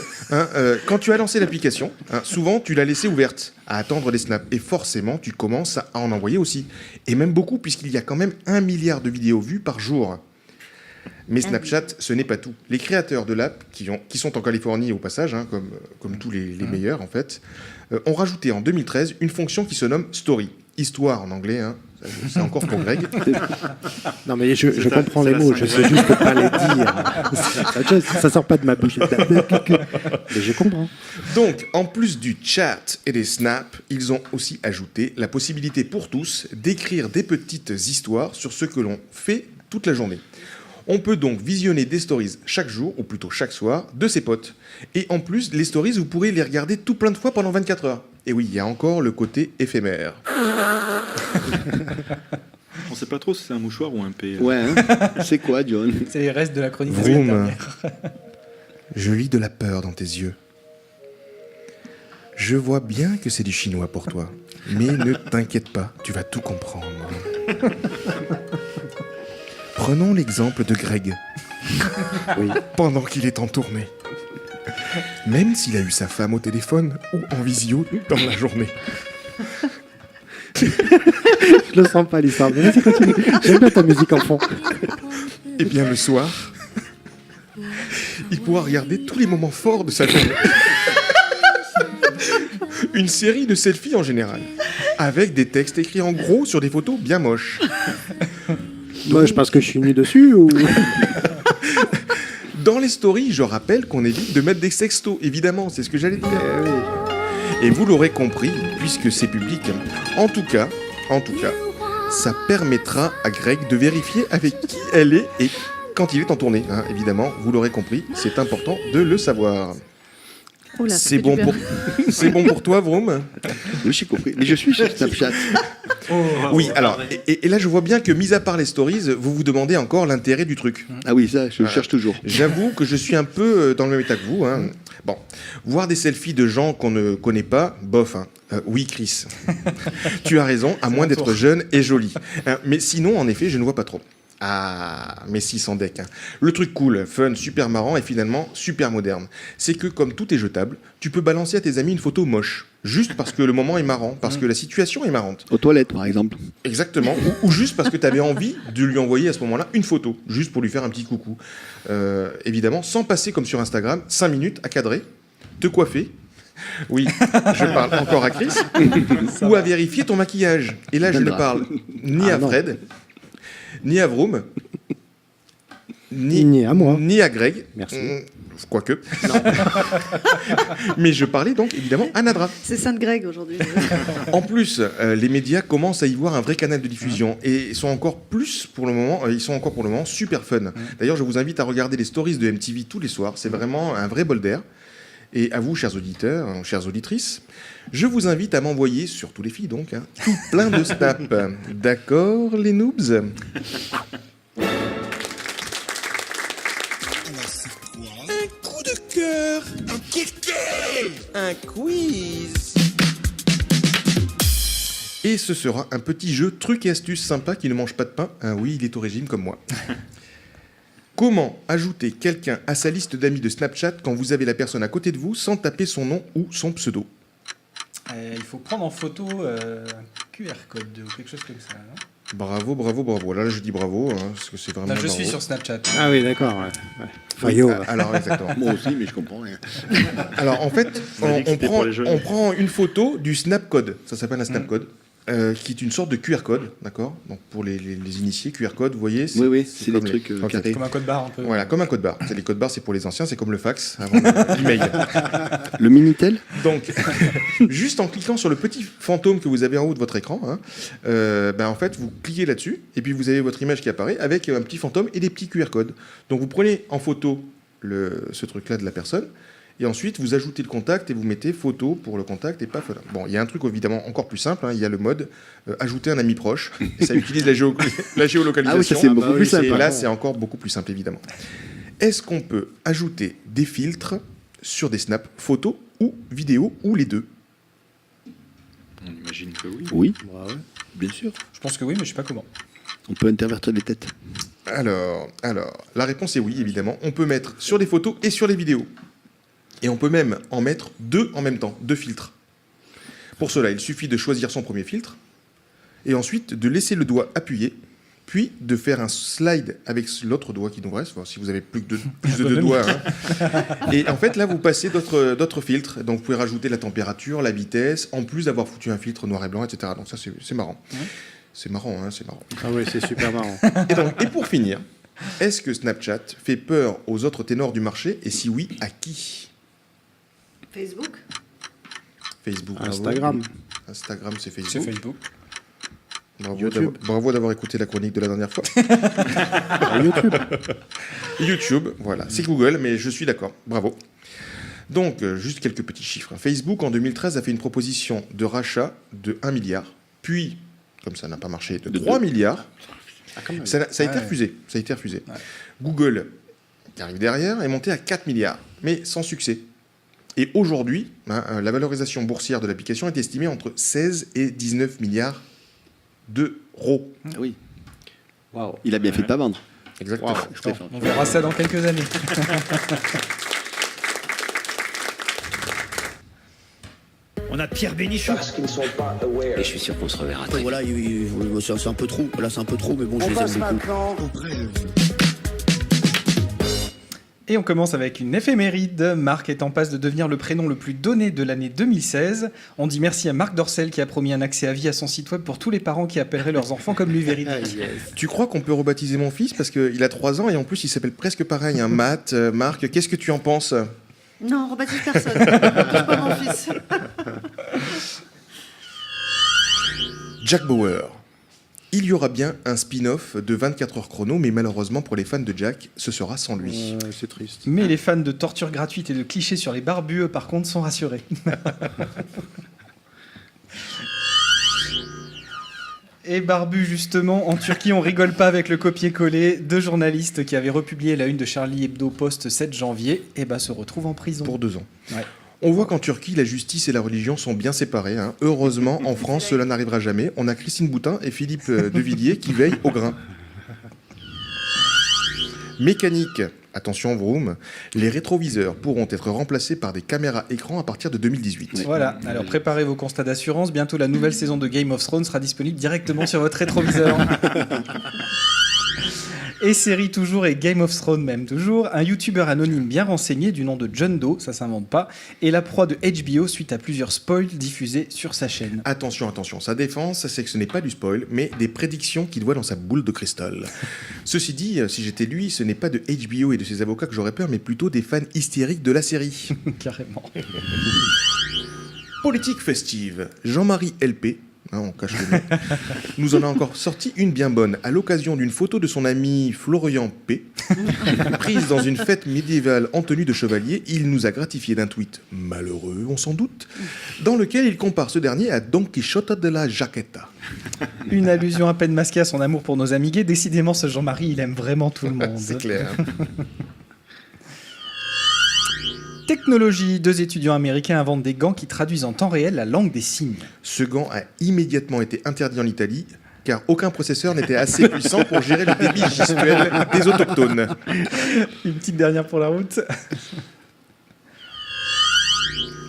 quand tu as lancé l'application, souvent tu l'as laissée ouverte à attendre les snaps. Et forcément, tu commences à en envoyer aussi. Et même beaucoup, puisqu'il y a quand même 1 milliard de vidéos vues par jour. Mais Snapchat, ce n'est pas tout. Les créateurs de l'app, qui sont en Californie au passage, comme tous les meilleurs en fait, ont rajouté en 2013 une fonction qui se nomme Story. Histoire en anglais, c'est encore pour Greg. Non mais je comprends les mots, je sais juste pas les dire. Ça sort pas de ma bouche. Mais je comprends. Donc, en plus du chat et des snaps, ils ont aussi ajouté la possibilité pour tous d'écrire des petites histoires sur ce que l'on fait toute la journée. On peut donc visionner des stories chaque jour, ou plutôt chaque soir, de ses potes. Et en plus, les stories, vous pourrez les regarder tout plein de fois pendant 24 heures. Et oui, il y a encore le côté éphémère. On sait pas trop si c'est un mouchoir ou un P. Ouais, c'est quoi, John? C'est les restes de la chronique de la semaine Vroom, dernière. je lis de la peur dans tes yeux. Je vois bien que c'est du chinois pour toi. Mais ne t'inquiète pas, tu vas tout comprendre. Prenons l'exemple de Greg. Oui, pendant qu'il est en tournée. Même s'il a eu sa femme au téléphone ou en visio dans la journée. Je le sens pas l'histoire, mais vas-y, continue. J'aime bien ta musique en fond. Eh bien, le soir, il pourra regarder tous les moments forts de sa journée. Une série de selfies en général, avec des textes écrits en gros sur des photos bien moches. Moche parce que je suis nu dessus ou... Dans les stories, je rappelle qu'on évite de mettre des sextos, évidemment, c'est ce que j'allais dire. Et vous l'aurez compris, puisque c'est public. En tout cas, ça permettra à Greg de vérifier avec qui elle est et quand il est en tournée. Évidemment, vous l'aurez compris, c'est important de le savoir. Oh là, C'est bon, c'est bon pour toi, Vroom? Oui, j'ai compris. Mais je suis sur Snapchat. Oui, alors, et là je vois bien que, mis à part les stories, vous vous demandez encore l'intérêt du truc. Ah oui, ça, je cherche toujours. J'avoue que je suis un peu dans le même état que vous. Bon, voir des selfies de gens qu'on ne connaît pas, bof. Oui, Chris. Tu as raison, à moins d'être jeune et joli. Mais sinon, en effet, je ne vois pas trop. Ah, mais si, sans deck. Le truc cool, fun, super marrant et finalement super moderne, c'est que comme tout est jetable, tu peux balancer à tes amis une photo moche, juste parce que le moment est marrant, parce que la situation est marrante. Aux toilettes, par exemple. Exactement, ou juste parce que tu avais envie de lui envoyer à ce moment-là une photo, juste pour lui faire un petit coucou. Évidemment, sans passer comme sur Instagram, 5 minutes à cadrer, te coiffer. Oui, je parle encore à Chris. Ou à vérifier ton maquillage. Et là, je ne parle ni à Fred, ni à Vroom, ni à moi, ni à Greg. Merci. Quoique. Mais je parlais donc évidemment à Nadra. C'est Sainte-Greg aujourd'hui. En plus, les médias commencent à y voir un vrai canal de diffusion et sont encore pour le moment super fun. D'ailleurs, je vous invite à regarder les stories de MTV tous les soirs. C'est vraiment un vrai bol d'air. Et à vous, chers auditeurs, chères auditrices, je vous invite à m'envoyer, surtout les filles donc, tout plein de snaps. D'accord, les noobs? Alors c'est quoi? Un coup de cœur. Un coup de cœur. Un quiz. Et ce sera un petit jeu truc et astuce sympa qui ne mange pas de pain. Oui, il est au régime comme moi. Comment ajouter quelqu'un à sa liste d'amis de Snapchat quand vous avez la personne à côté de vous sans taper son nom ou son pseudo? Il faut prendre en photo un QR code ou quelque chose comme ça. Non? Bravo. Là, je dis bravo, parce que c'est vraiment Là, je bravo. suis sur Snapchat. Ah oui, d'accord. Ouais. Oui, alors, exactement. Moi aussi, mais je comprends rien. Alors, en fait, on prend une photo du Snapcode. Ça s'appelle un Snapcode. Qui est une sorte de QR code, d'accord? Donc pour les initiés, QR code, vous voyez? Oui, c'est des trucs carrés. Comme un code barre un peu. Voilà, comme un code barre. Les codes barres, c'est pour les anciens, c'est comme le fax avant l'email. Le Minitel? Donc, juste en cliquant sur le petit fantôme que vous avez en haut de votre écran, en fait, vous cliquez là-dessus, et puis vous avez votre image qui apparaît avec un petit fantôme et des petits QR codes. Donc vous prenez en photo ce truc-là de la personne, et ensuite, vous ajoutez le contact et vous mettez photo pour le contact et paf. Bon, il y a un truc évidemment encore plus simple. Il y a le mode ajouter un ami proche. Et ça utilise la géolocalisation. Ah oui, ça c'est beaucoup plus simple. Et là, c'est encore beaucoup plus simple, évidemment. Est-ce qu'on peut ajouter des filtres sur des snaps photos ou vidéos ou les deux? On imagine que oui. Oui. Bien sûr. Je pense que oui, mais je sais pas comment. On peut intervertir les têtes. Alors, la réponse est oui, évidemment. On peut mettre sur les photos et sur les vidéos. Et on peut même en mettre 2 en même temps, 2 filtres. Pour cela, il suffit de choisir son premier filtre, et ensuite de laisser le doigt appuyé, puis de faire un slide avec l'autre doigt qui nous reste, enfin, si vous avez plus de 2 doigts. Hein. Et en fait, là, vous passez d'autres filtres. Donc, vous pouvez rajouter la température, la vitesse, en plus d'avoir foutu un filtre noir et blanc, etc. Donc ça, c'est marrant. Ouais. C'est marrant, hein, c'est marrant. Ah oui, c'est super marrant. Et pour finir, est-ce que Snapchat fait peur aux autres ténors du marché? Et si oui, à qui? Facebook. Facebook. Instagram. Instagram, c'est Facebook. C'est Facebook. Bravo d'avoir écouté la chronique de la dernière fois. YouTube. YouTube, voilà. C'est Google, mais je suis d'accord. Bravo. Donc, juste quelques petits chiffres. Facebook, en 2013, a fait une proposition de rachat de 1 milliard. Puis, comme ça n'a pas marché, de 3 milliards. Ça a été refusé. Ça a été refusé. Ouais. Google, qui arrive derrière, est monté à 4 milliards, mais sans succès. Et aujourd'hui, la valorisation boursière de l'application est estimée entre 16 et 19 milliards d'euros. Ah oui. Wow. Il a bien fait de pas vendre. Exactement. Wow. On verra ça dans quelques années. On a Pierre Bénichou. Parce qu'ils ne sont pas aware. Et je suis sûr qu'on se reverra très vite. Voilà, c'est un peu trop. Là, c'est un peu trop, mais bon, je les aime beaucoup. Et on commence avec une éphéméride. Marc est en passe de devenir le prénom le plus donné de l'année 2016. On dit merci à Marc Dorcel qui a promis un accès à vie à son site web pour tous les parents qui appelleraient leurs enfants comme lui véridique. Tu crois qu'on peut rebaptiser mon fils parce qu'il a 3 ans et en plus il s'appelle presque pareil, hein. Matt, Marc, qu'est-ce que tu en penses? Non, rebaptise personne. Touche pas mon fils. Jack Bauer. Il y aura bien un spin-off de 24 heures chrono, mais malheureusement pour les fans de Jack, ce sera sans lui. C'est triste. Mais les fans de torture gratuite et de clichés sur les barbus, par contre, sont rassurés. Et Barbu, justement, en Turquie, on rigole pas avec le copier-coller. 2 journalistes qui avaient republié la une de Charlie Hebdo Post 7 janvier, se retrouvent en prison. Pour 2 ans. Ouais. On voit qu'en Turquie, la justice et la religion sont bien séparées. Hein. Heureusement, en France, cela n'arrivera jamais. On a Christine Boutin et Philippe Devilliers qui veillent au grain. Mécanique. Attention, Vroom. Les rétroviseurs pourront être remplacés par des caméras écran à partir de 2018. Voilà. Alors préparez vos constats d'assurance. Bientôt, la nouvelle saison de Game of Thrones sera disponible directement sur votre rétroviseur. Et série toujours, et Game of Thrones même toujours, un youtubeur anonyme bien renseigné du nom de John Doe, ça s'invente pas, est la proie de HBO suite à plusieurs spoils diffusés sur sa chaîne. Attention, sa défense, c'est que ce n'est pas du spoil, mais des prédictions qu'il voit dans sa boule de cristal. Ceci dit, si j'étais lui, ce n'est pas de HBO et de ses avocats que j'aurais peur, mais plutôt des fans hystériques de la série. Carrément. Politique festive. Jean-Marie LP, on cache le nom, nous en a encore sorti une bien bonne à l'occasion d'une photo de son ami Florian P. Prise dans une fête médiévale en tenue de chevalier. Il nous a gratifié d'un tweet malheureux, on s'en doute, dans lequel il compare ce dernier à Don Quichotte de la Jaqueta. Une allusion à peine masquée à son amour pour nos amigués. Décidément, ce Jean-Marie, il aime vraiment tout le monde. C'est clair. Technologie, 2 étudiants américains inventent des gants qui traduisent en temps réel la langue des signes. Ce gant a immédiatement été interdit en Italie, car aucun processeur n'était assez puissant pour gérer le débit gestuel des autochtones. Une petite dernière pour la route.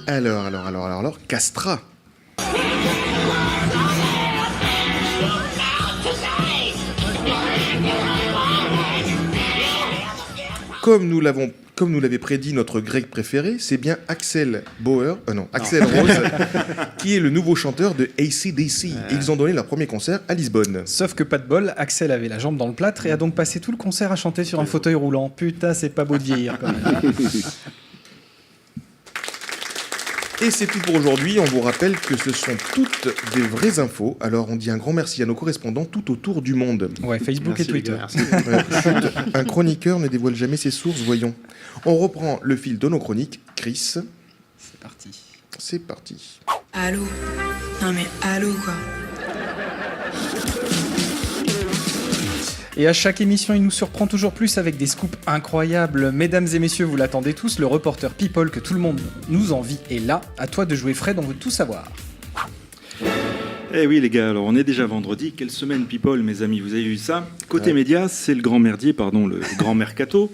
Alors, Castra. Comme nous l'avait prédit notre grec préféré, c'est bien Axl Rose, qui est le nouveau chanteur de AC/DC. Ils ont donné leur premier concert à Lisbonne. Sauf que pas de bol, Axel avait la jambe dans le plâtre et a donc passé tout le concert à chanter sur un fauteuil roulant. Putain, c'est pas beau de vieillir quand même. Et c'est tout pour aujourd'hui. On vous rappelle que ce sont toutes des vraies infos. Alors on dit un grand merci à nos correspondants tout autour du monde. Ouais, Facebook merci et Twitter. Chut, un chroniqueur ne dévoile jamais ses sources, voyons. On reprend le fil de nos chroniques. Chris. C'est parti. C'est parti. Allô? Non mais allô quoi. Et à chaque émission, il nous surprend toujours plus avec des scoops incroyables. Mesdames et messieurs, vous l'attendez tous, le reporter People que tout le monde nous envie est là. À toi de jouer Fred, on veut tout savoir. Eh oui les gars, alors on est déjà vendredi, quelle semaine people mes amis, vous avez vu ça? Côté médias, c'est le grand merdier, pardon, le grand mercato.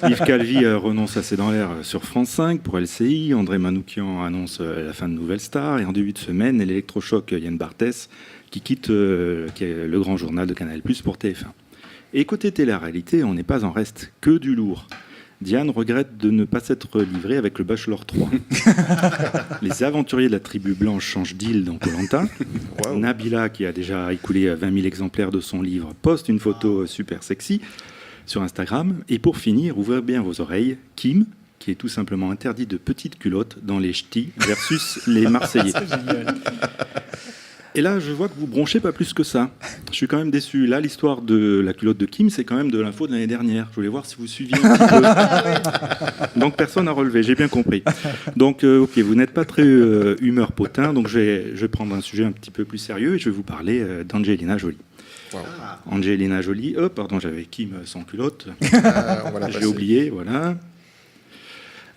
Yves Calvi renonce à C'est dans l'air sur France 5 pour LCI, André Manoukian annonce la fin de Nouvelle Star, et en début de semaine, l'électrochoc Yann Barthès qui quitte qui est le grand journal de Canal+ pour TF1. Et côté télé-réalité, on n'est pas en reste que du lourd. Diane regrette de ne pas s'être livrée avec le Bachelor 3. Les aventuriers de la tribu blanche changent d'île dans Koh-Lanta. Wow. Nabila, qui a déjà écoulé 20 000 exemplaires de son livre, poste une photo super sexy sur Instagram. Et pour finir, ouvrez bien vos oreilles, Kim, qui est tout simplement interdit de petites culottes dans les ch'tis versus les Marseillais. Et là, je vois que vous bronchez pas plus que ça. Je suis quand même déçu. Là, l'histoire de la culotte de Kim, c'est quand même de l'info de l'année dernière. Je voulais voir si vous suiviez un petit peu. Donc, personne n'a relevé, j'ai bien compris. Donc, ok, vous n'êtes pas très humeur potin, donc je vais prendre un sujet un petit peu plus sérieux et je vais vous parler d'Angelina Jolie. Wow. Angelina Jolie, pardon, j'avais Kim sans culotte. J'ai oublié, voilà.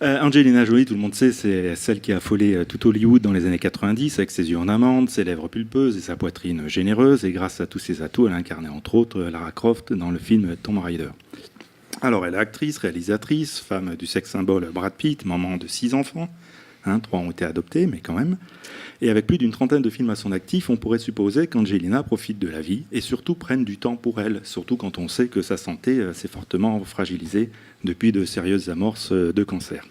Angelina Jolie, tout le monde sait, c'est celle qui a affolé tout Hollywood dans les années 90 avec ses yeux en amande, ses lèvres pulpeuses et sa poitrine généreuse. Et grâce à tous ses atouts, elle a incarné entre autres Lara Croft dans le film Tomb Raider. Alors, elle est actrice, réalisatrice, femme du sex symbole Brad Pitt, maman de 6 enfants. 3 ont été adoptés, mais quand même. Et avec plus d'une trentaine de films à son actif, on pourrait supposer qu'Angelina profite de la vie et surtout prenne du temps pour elle, surtout quand on sait que sa santé s'est fortement fragilisée depuis de sérieuses amorces de cancer.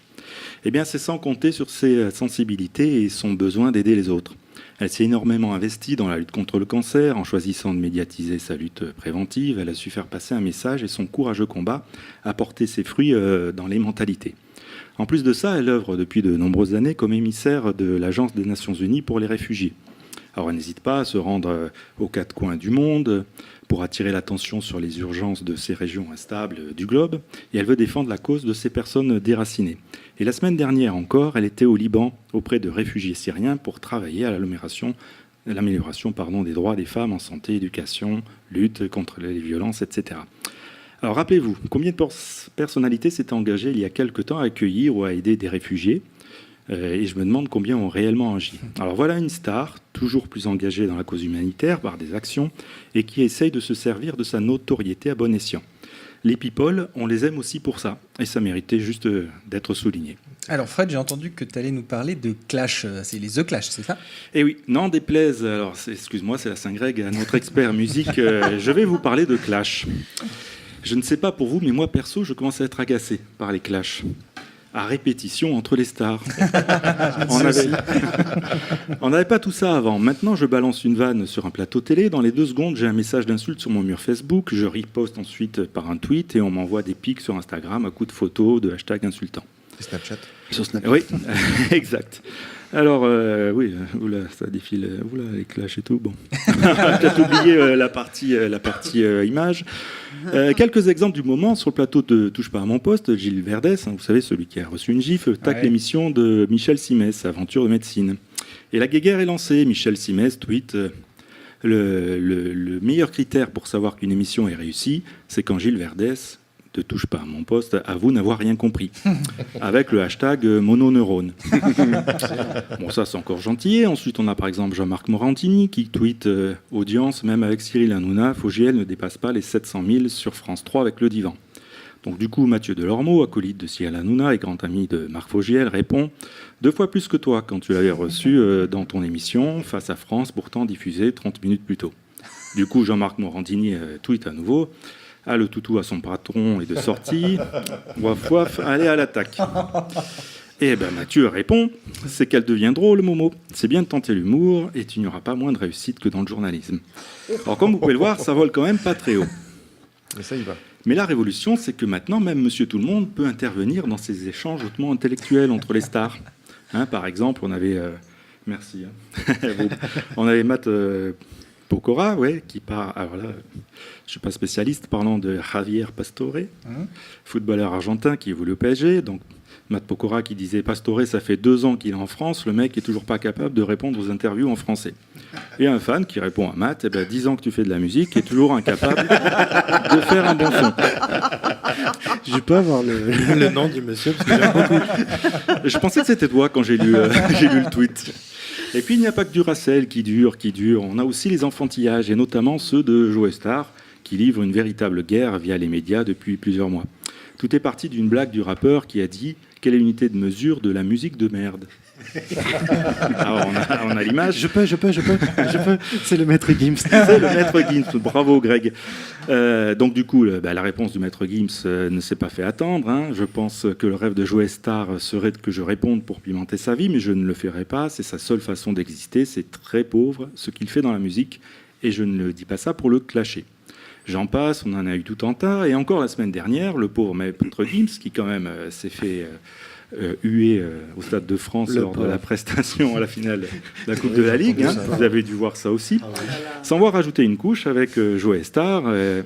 Eh bien, c'est sans compter sur ses sensibilités et son besoin d'aider les autres. Elle s'est énormément investie dans la lutte contre le cancer, en choisissant de médiatiser sa lutte préventive. Elle a su faire passer un message et son courageux combat a porté ses fruits dans les mentalités. En plus de ça, elle œuvre depuis de nombreuses années comme émissaire de l'Agence des Nations Unies pour les réfugiés. Alors elle n'hésite pas à se rendre aux 4 coins du monde pour attirer l'attention sur les urgences de ces régions instables du globe, et elle veut défendre la cause de ces personnes déracinées. Et la semaine dernière encore, elle était au Liban auprès de réfugiés syriens pour travailler à l'amélioration des droits des femmes en santé, éducation, lutte contre les violences, etc. Alors rappelez-vous, combien de personnalités s'étaient engagées il y a quelque temps à accueillir ou à aider des réfugiés et je me demande combien ont réellement agi. Alors voilà une star, toujours plus engagée dans la cause humanitaire par des actions et qui essaye de se servir de sa notoriété à bon escient. Les people, on les aime aussi pour ça et ça méritait juste d'être souligné. Alors Fred, j'ai entendu que tu allais nous parler de Clash, c'est les The Clash, c'est ça? Eh oui, n'en déplaise, alors excuse-moi, c'est la Saint-Greg, à notre expert musique, je vais vous parler de Clash. Je ne sais pas pour vous, mais moi, perso, je commence à être agacé par les clashs. À répétition entre les stars. On n'avait pas tout ça avant. Maintenant, je balance une vanne sur un plateau télé. Dans les 2 secondes, j'ai un message d'insulte sur mon mur Facebook. Je riposte ensuite par un tweet et on m'envoie des pics sur Instagram à coups de photos, de hashtags insultants. Et Snapchat. Sur Snapchat. Oui, exact. Alors, oui, oula, ça défile, oula, les clashs et tout, bon. Peut-être oublier la partie image. Quelques exemples du moment, sur le plateau de Touche pas à mon poste, Gilles Verdès, vous savez, celui qui a reçu une gifle, tacle l'émission de Michel Simès, Aventure de médecine. Et la guéguerre est lancée, Michel Simès tweet le meilleur critère pour savoir qu'une émission est réussie, c'est quand Gilles Verdès ne touche pas à mon poste, avoue n'avoir rien compris, avec le hashtag mononeurone. Bon, ça c'est encore gentil. Ensuite, on a par exemple Jean-Marc Morandini qui tweet audience, même avec Cyril Hanouna, Fogiel ne dépasse pas les 700 000 sur France 3 avec le divan. Donc du coup, Mathieu Delormeau, acolyte de Cyril Hanouna et grand ami de Marc Fogiel, répond 2 fois plus que toi quand tu l'avais reçu dans ton émission Face à France, pourtant diffusée 30 minutes plus tôt. Du coup, Jean-Marc Morandini tweet à nouveau le toutou à son patron est de sortie. Waf waf, allez à l'attaque. Et ben Mathieu répond, c'est qu'elle devient drôle, Momo. C'est bien de tenter l'humour et tu n'y auras pas moins de réussite que dans le journalisme. Alors comme vous pouvez le voir, ça vole quand même pas très haut. Mais ça y va. Mais la révolution, c'est que maintenant, même Monsieur Tout-le-Monde peut intervenir dans ces échanges hautement intellectuels entre les stars. Par exemple, on avait... merci. On avait Matt... Pokora, ouais, qui part. Alors là, je ne suis pas spécialiste, parlant de Javier Pastore, footballeur argentin qui évolue au PSG. Donc, Matt Pokora qui disait Pastore, ça fait 2 ans qu'il est en France, le mec est toujours pas capable de répondre aux interviews en français. Et un fan qui répond à Matt 10 ans que tu fais de la musique et toujours incapable de faire un bon son. Je peux avoir le nom du monsieur parce que j'aime beaucoup. Je pensais que c'était toi quand j'ai lu le tweet. Et puis il n'y a pas que Duracell qui dure. On a aussi les enfantillages, et notamment ceux de Joe Star, qui livrent une véritable guerre via les médias depuis plusieurs mois. Tout est parti d'une blague du rappeur qui a dit « Quelle est l'unité de mesure de la musique de merde ?» Alors on a l'image. Je peux. C'est le maître Gims. C'est le maître Gims. Bravo Greg. Donc du coup, la réponse du maître Gims ne s'est pas fait attendre. Hein. Je pense que le rêve de Joe Star serait que je réponde pour pimenter sa vie, mais je ne le ferai pas. C'est sa seule façon d'exister. C'est très pauvre ce qu'il fait dans la musique, et je ne le dis pas ça pour le clasher. J'en passe, on en a eu tout un tas. Et encore la semaine dernière, le pauvre maître Gims, qui quand même s'est fait hué au Stade de France lors de la prestation à la finale de la Coupe de la Ligue. Hein. Vous avez dû voir ça aussi. Sans voir rajouter une couche avec Joe Star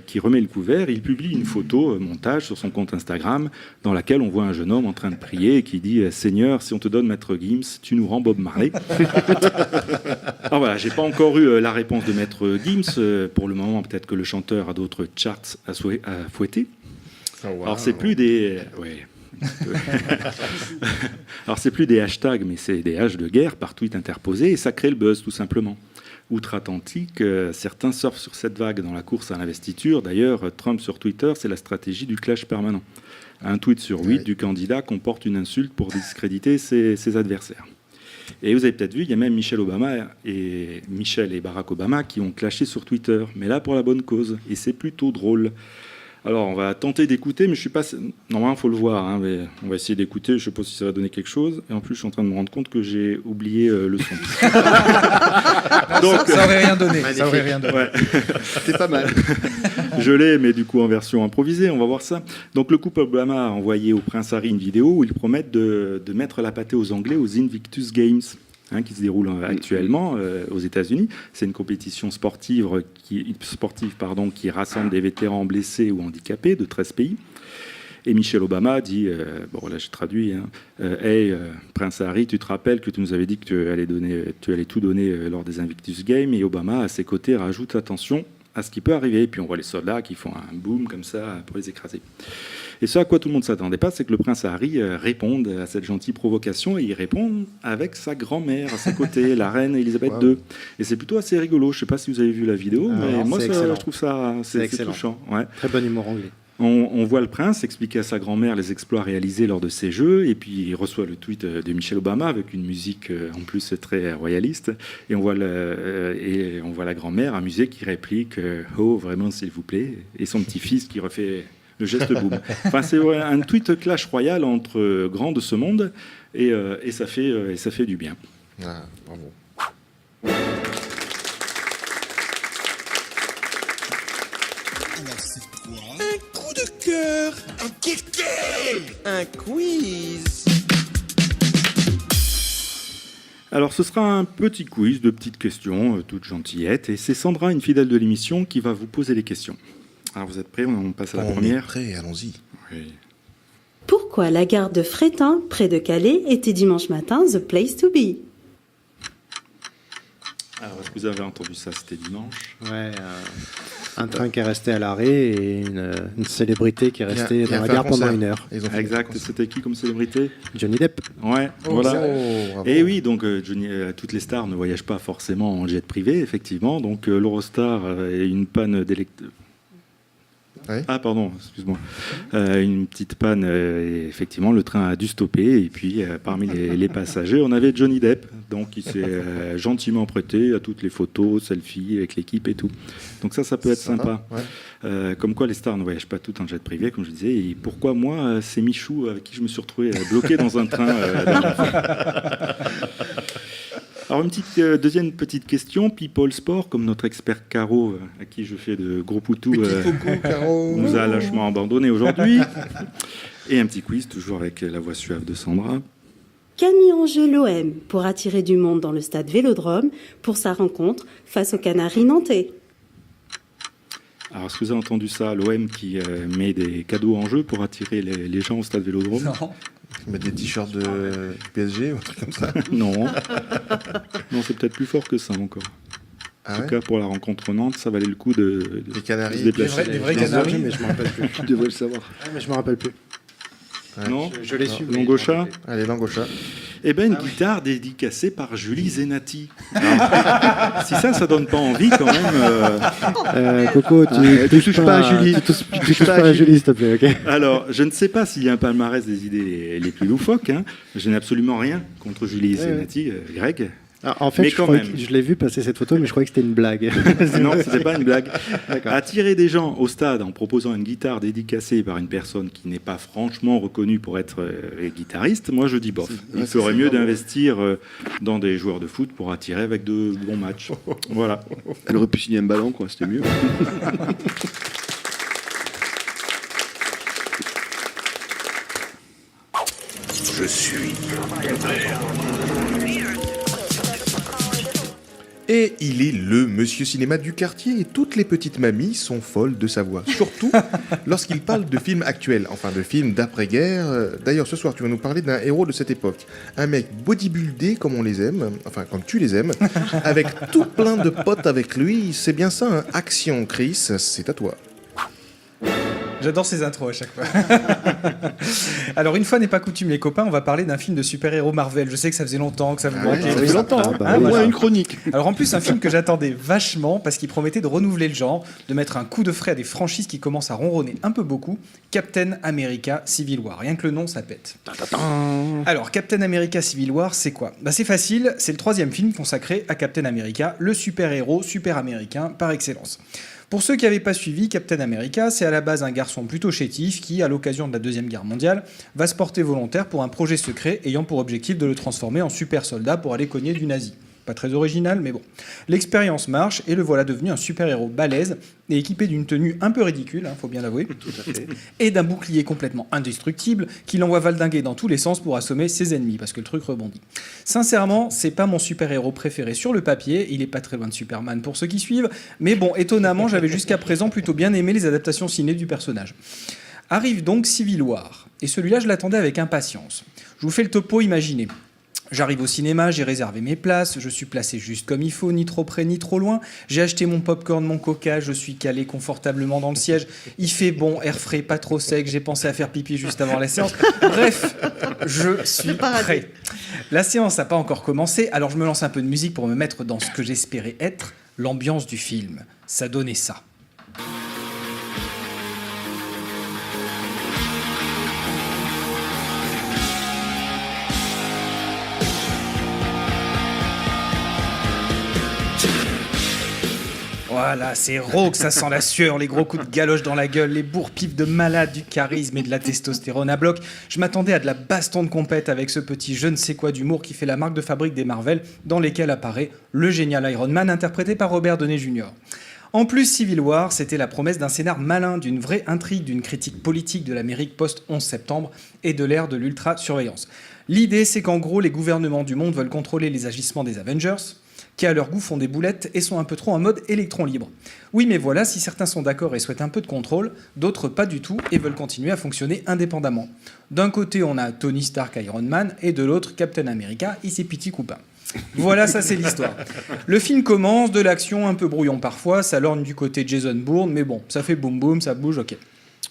qui remet le couvert. Il publie une photo montage sur son compte Instagram dans laquelle on voit un jeune homme en train de prier et qui dit « Seigneur, si on te donne Maître Gims, tu nous rends Bob Marley ». Alors voilà, j'ai pas encore eu la réponse de Maître Gims. Pour le moment, peut-être que le chanteur a d'autres charts à fouetter. Oh, wow. Alors c'est plus des... Ouais. Alors c'est plus des hashtags, mais c'est des haches de guerre par tweet interposé, et ça crée le buzz tout simplement. Outre-Atlantique, certains surfent sur cette vague dans la course à l'investiture. D'ailleurs, Trump sur Twitter, c'est la stratégie du clash permanent. Un tweet sur 8 du candidat comporte une insulte pour discréditer ses adversaires. Et vous avez peut-être vu, il y a même Michelle et Barack Obama qui ont clashé sur Twitter, mais là pour la bonne cause, et c'est plutôt drôle. Alors, on va tenter d'écouter, mais je suis pas... Normalement, il faut le voir, hein, mais on va essayer d'écouter. Je ne sais pas si ça va donner quelque chose. Et en plus, je suis en train de me rendre compte que j'ai oublié le son. Donc, ça aurait rien donné. Ça aurait rien donné. Ouais. C'est pas mal. Je l'ai, mais du coup, en version improvisée. On va voir ça. Donc, le couple Obama a envoyé au prince Harry une vidéo où ils promettent de mettre la pâtée aux Anglais aux Invictus Games. Qui se déroule actuellement aux États-Unis. C'est une compétition sportive qui rassemble des vétérans blessés ou handicapés de 13 pays. Et Michelle Obama dit, bon là je traduis, hey, Prince Harry, tu te rappelles que tu nous avais dit que tu allais tout donner lors des Invictus Games, et Obama à ses côtés rajoute attention à ce qui peut arriver. Et puis on voit les soldats qui font un boom comme ça pour les écraser. Et ce à quoi tout le monde ne s'attendait pas, c'est que le prince Harry réponde à cette gentille provocation, et il répond avec sa grand-mère à ses côtés, la reine Elisabeth II. Et c'est plutôt assez rigolo. Je ne sais pas si vous avez vu la vidéo, mais moi je trouve ça c'est touchant. Ouais. Très bon humour anglais. On voit le prince expliquer à sa grand-mère les exploits réalisés lors de ses jeux, et puis il reçoit le tweet de Michelle Obama avec une musique en plus très royaliste, et on voit la grand-mère amusée qui réplique oh vraiment s'il vous plaît, et son petit-fils qui refait le geste boom. Enfin, c'est un tweet clash royal entre grands de ce monde, et ça fait du bien. Ah, bravo. Alors c'est quoi? Un coup de cœur, un coup de cœur, un quiz. Alors ce sera un petit quiz de petites questions, toutes gentillettes, et c'est Sandra, une fidèle de l'émission, qui va vous poser les questions. Alors vous êtes prêts? On passe à la première. On est prêts, allons-y. Oui. Pourquoi la gare de Frétin, près de Calais, était dimanche matin the place to be? Alors est-ce que vous avez entendu ça? C'était dimanche. Ouais, un train qui est resté à l'arrêt et une célébrité qui est restée dans la gare pendant 1 heure. Exact. C'était qui comme célébrité? Johnny Depp. Ouais, voilà. Et oui, donc toutes les stars ne voyagent pas forcément en jet privé, effectivement. Donc l'Eurostar a une panne d'électricité. Ouais. Ah pardon, excuse-moi. Une petite panne, et effectivement le train a dû stopper, et puis parmi les passagers on avait Johnny Depp, donc il s'est gentiment prêté à toutes les photos, selfies avec l'équipe et tout. Donc ça peut être sympa. Ouais. Comme quoi les stars ne voyagent pas toutes en jet privé, comme je disais. Et pourquoi moi, c'est Michou avec qui je me suis retrouvé bloqué dans un train. Alors deuxième petite question, People Sport, comme notre expert Caro, à qui je fais de gros poutous, nous a lâchement abandonné aujourd'hui. Et un petit quiz, toujours avec la voix suave de Sandra. Qu'a mis en jeu l'OM pour attirer du monde dans le stade Vélodrome pour sa rencontre face aux Canaries nantais? Alors, est-ce que vous avez entendu ça, l'OM qui met des cadeaux en jeu pour attirer les gens au stade Vélodrome? Non. Mettre des t-shirts de PSG ou un truc comme ça? Non. Non, c'est peut-être plus fort que ça encore. En tout cas, pour la rencontre Nantes, ça valait le coup de les Canaries, se déplacer. Des vrais Canaries, mais je me rappelle plus. Tu devrais le savoir. Mais je me rappelle plus. Ouais. Non, je l'ai su. Langocha. Allez, Langocha. Eh ben, une guitare dédicacée par Julie Zenati. Alors, si ça donne pas envie quand même. Coco, tu touches pas à Julie. Tu touches pas à Julie, s'il te plaît, ok? Alors, je ne sais pas s'il y a un palmarès des idées les plus loufoques. Hein. Je n'ai absolument rien contre Julie Zenati, Greg. En fait, je l'ai vu passer cette photo, mais je croyais que c'était une blague. Non, c'était pas une blague. Attirer des gens au stade en proposant une guitare dédicacée par une personne qui n'est pas franchement reconnue pour être guitariste, moi je dis bof. Il ferait mieux d'investir dans des joueurs de foot pour attirer avec de bons matchs. Voilà. Elle aurait pu signer un ballon, quoi, c'était mieux. Je suis Et il est le monsieur cinéma du quartier et toutes les petites mamies sont folles de sa voix. Surtout lorsqu'il parle de films actuels, enfin de films d'après-guerre. D'ailleurs, ce soir, tu vas nous parler d'un héros de cette époque. Un mec bodybuildé comme on les aime, enfin comme tu les aimes, avec tout plein de potes avec lui. C'est bien ça, hein. Action, Chris, c'est à toi. J'adore ces intros à chaque fois. Alors, une fois n'est pas coutume, les copains, on va parler d'un film de super-héros Marvel. Je sais que ça faisait longtemps que ça vous manquait. Ça fait longtemps, Au moins voilà. une chronique. Alors, en plus, un film que j'attendais vachement parce qu'il promettait de renouveler le genre, de mettre un coup de frais à des franchises qui commencent à ronronner un peu beaucoup. Captain America Civil War. Rien que le nom, ça pète. Alors, Captain America Civil War, c'est quoi ? C'est facile, c'est le 3e film consacré à Captain America, le super-héros super américain par excellence. Pour ceux qui n'avaient pas suivi, Captain America, c'est à la base un garçon plutôt chétif qui, à l'occasion de la Deuxième Guerre mondiale, va se porter volontaire pour un projet secret ayant pour objectif de le transformer en super soldat pour aller cogner du nazi. Pas très original, mais bon. L'expérience marche et le voilà devenu un super-héros balèze et équipé d'une tenue un peu ridicule, faut bien l'avouer, Tout à fait. et d'un bouclier complètement indestructible qui l'envoie valdinguer dans tous les sens pour assommer ses ennemis, parce que le truc rebondit. Sincèrement, c'est pas mon super-héros préféré sur le papier, il est pas très loin de Superman pour ceux qui suivent, mais bon, étonnamment, j'avais jusqu'à présent plutôt bien aimé les adaptations ciné du personnage. Arrive donc Civil War, et celui-là, je l'attendais avec impatience. Je vous fais le topo, imaginez. J'arrive au cinéma, j'ai réservé mes places, je suis placé juste comme il faut, ni trop près ni trop loin. J'ai acheté mon popcorn, mon coca, je suis calé confortablement dans le siège. Il fait bon, air frais, pas trop sec, j'ai pensé à faire pipi juste avant la séance. Bref, je suis prêt. La séance n'a pas encore commencé, alors je me lance un peu de musique pour me mettre dans ce que j'espérais être l'ambiance du film. Ça donnait ça. Voilà, c'est rauque, ça sent la sueur, les gros coups de galoche dans la gueule, les bourre-pifs de malade, du charisme et de la testostérone à bloc. Je m'attendais à de la baston de compète avec ce petit je ne sais quoi d'humour qui fait la marque de fabrique des Marvel, dans lesquels apparaît le génial Iron Man interprété par Robert Downey Jr. En plus, Civil War, c'était la promesse d'un scénar malin, d'une vraie intrigue, d'une critique politique de l'Amérique post-11 septembre et de l'ère de l'ultra-surveillance. L'idée, c'est qu'en gros, les gouvernements du monde veulent contrôler les agissements des Avengers, qui à leur goût font des boulettes et sont un peu trop en mode électron libre. Oui, mais voilà, si certains sont d'accord et souhaitent un peu de contrôle, d'autres pas du tout et veulent continuer à fonctionner indépendamment. D'un côté, on a Tony Stark, Iron Man, et de l'autre, Captain America, et ses petits copains. Voilà, ça c'est l'histoire. Le film commence, de l'action un peu brouillon parfois, ça lorgne du côté Jason Bourne, mais bon, ça fait boum boum, ça bouge, ok.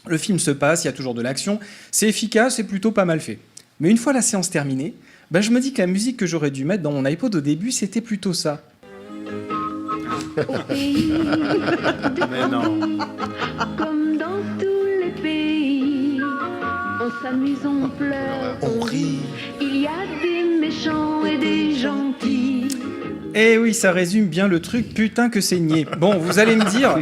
Le film se passe, il y a toujours de l'action, c'est efficace et plutôt pas mal fait. Mais une fois la séance terminée, je me dis que la musique que j'aurais dû mettre dans mon iPod au début, c'était plutôt ça. Mais non. Comme dans tous les pays, on s'amuse, on pleure, on rit. Il y a des méchants et des gentils. Eh oui, ça résume bien le truc, putain que c'est niais. Bon, vous allez me dire,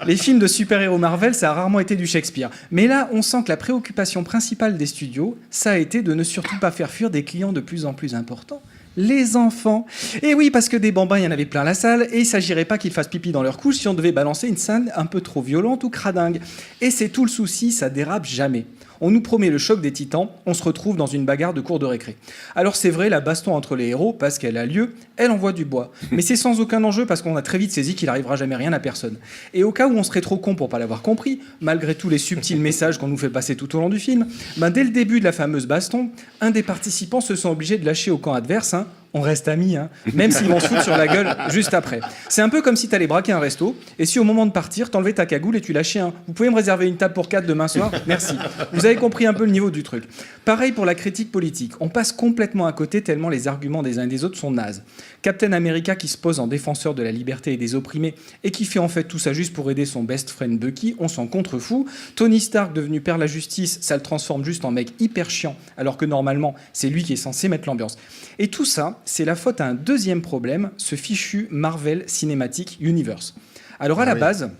les films de super-héros Marvel, ça a rarement été du Shakespeare. Mais là, on sent que la préoccupation principale des studios, ça a été de ne surtout pas faire fuir des clients de plus en plus importants. Les enfants. Et oui, parce que des bambins, il y en avait plein la salle, et il s'agirait pas qu'ils fassent pipi dans leur couche si on devait balancer une scène un peu trop violente ou cradingue. Et c'est tout le souci, ça dérape jamais. On nous promet le choc des titans, on se retrouve dans une bagarre de cour de récré. Alors c'est vrai, la baston entre les héros, parce qu'elle a lieu, elle envoie du bois. Mais c'est sans aucun enjeu parce qu'on a très vite saisi qu'il n'arrivera jamais rien à personne. Et au cas où on serait trop con pour pas l'avoir compris, malgré tous les subtils messages qu'on nous fait passer tout au long du film, dès le début de la fameuse baston, un des participants se sent obligé de lâcher au camp adverse, on reste amis, hein, même s'ils vont se foutre sur la gueule juste après. C'est un peu comme si t'allais braquer un resto, et si au moment de partir, t'enlevais ta cagoule et tu lâchais un « Vous pouvez me réserver une table pour 4 demain soir ? Merci ». Vous avez compris un peu le niveau du truc. Pareil pour la critique politique. On passe complètement à côté tellement les arguments des uns et des autres sont nazes. Captain America qui se pose en défenseur de la liberté et des opprimés, et qui fait en fait tout ça juste pour aider son best friend Bucky, on s'en contrefout. Tony Stark devenu père de la justice, ça le transforme juste en mec hyper chiant, alors que normalement, c'est lui qui est censé mettre l'ambiance. Et tout ça, c'est la faute à un deuxième problème, ce fichu Marvel Cinematic Universe. Alors à la base,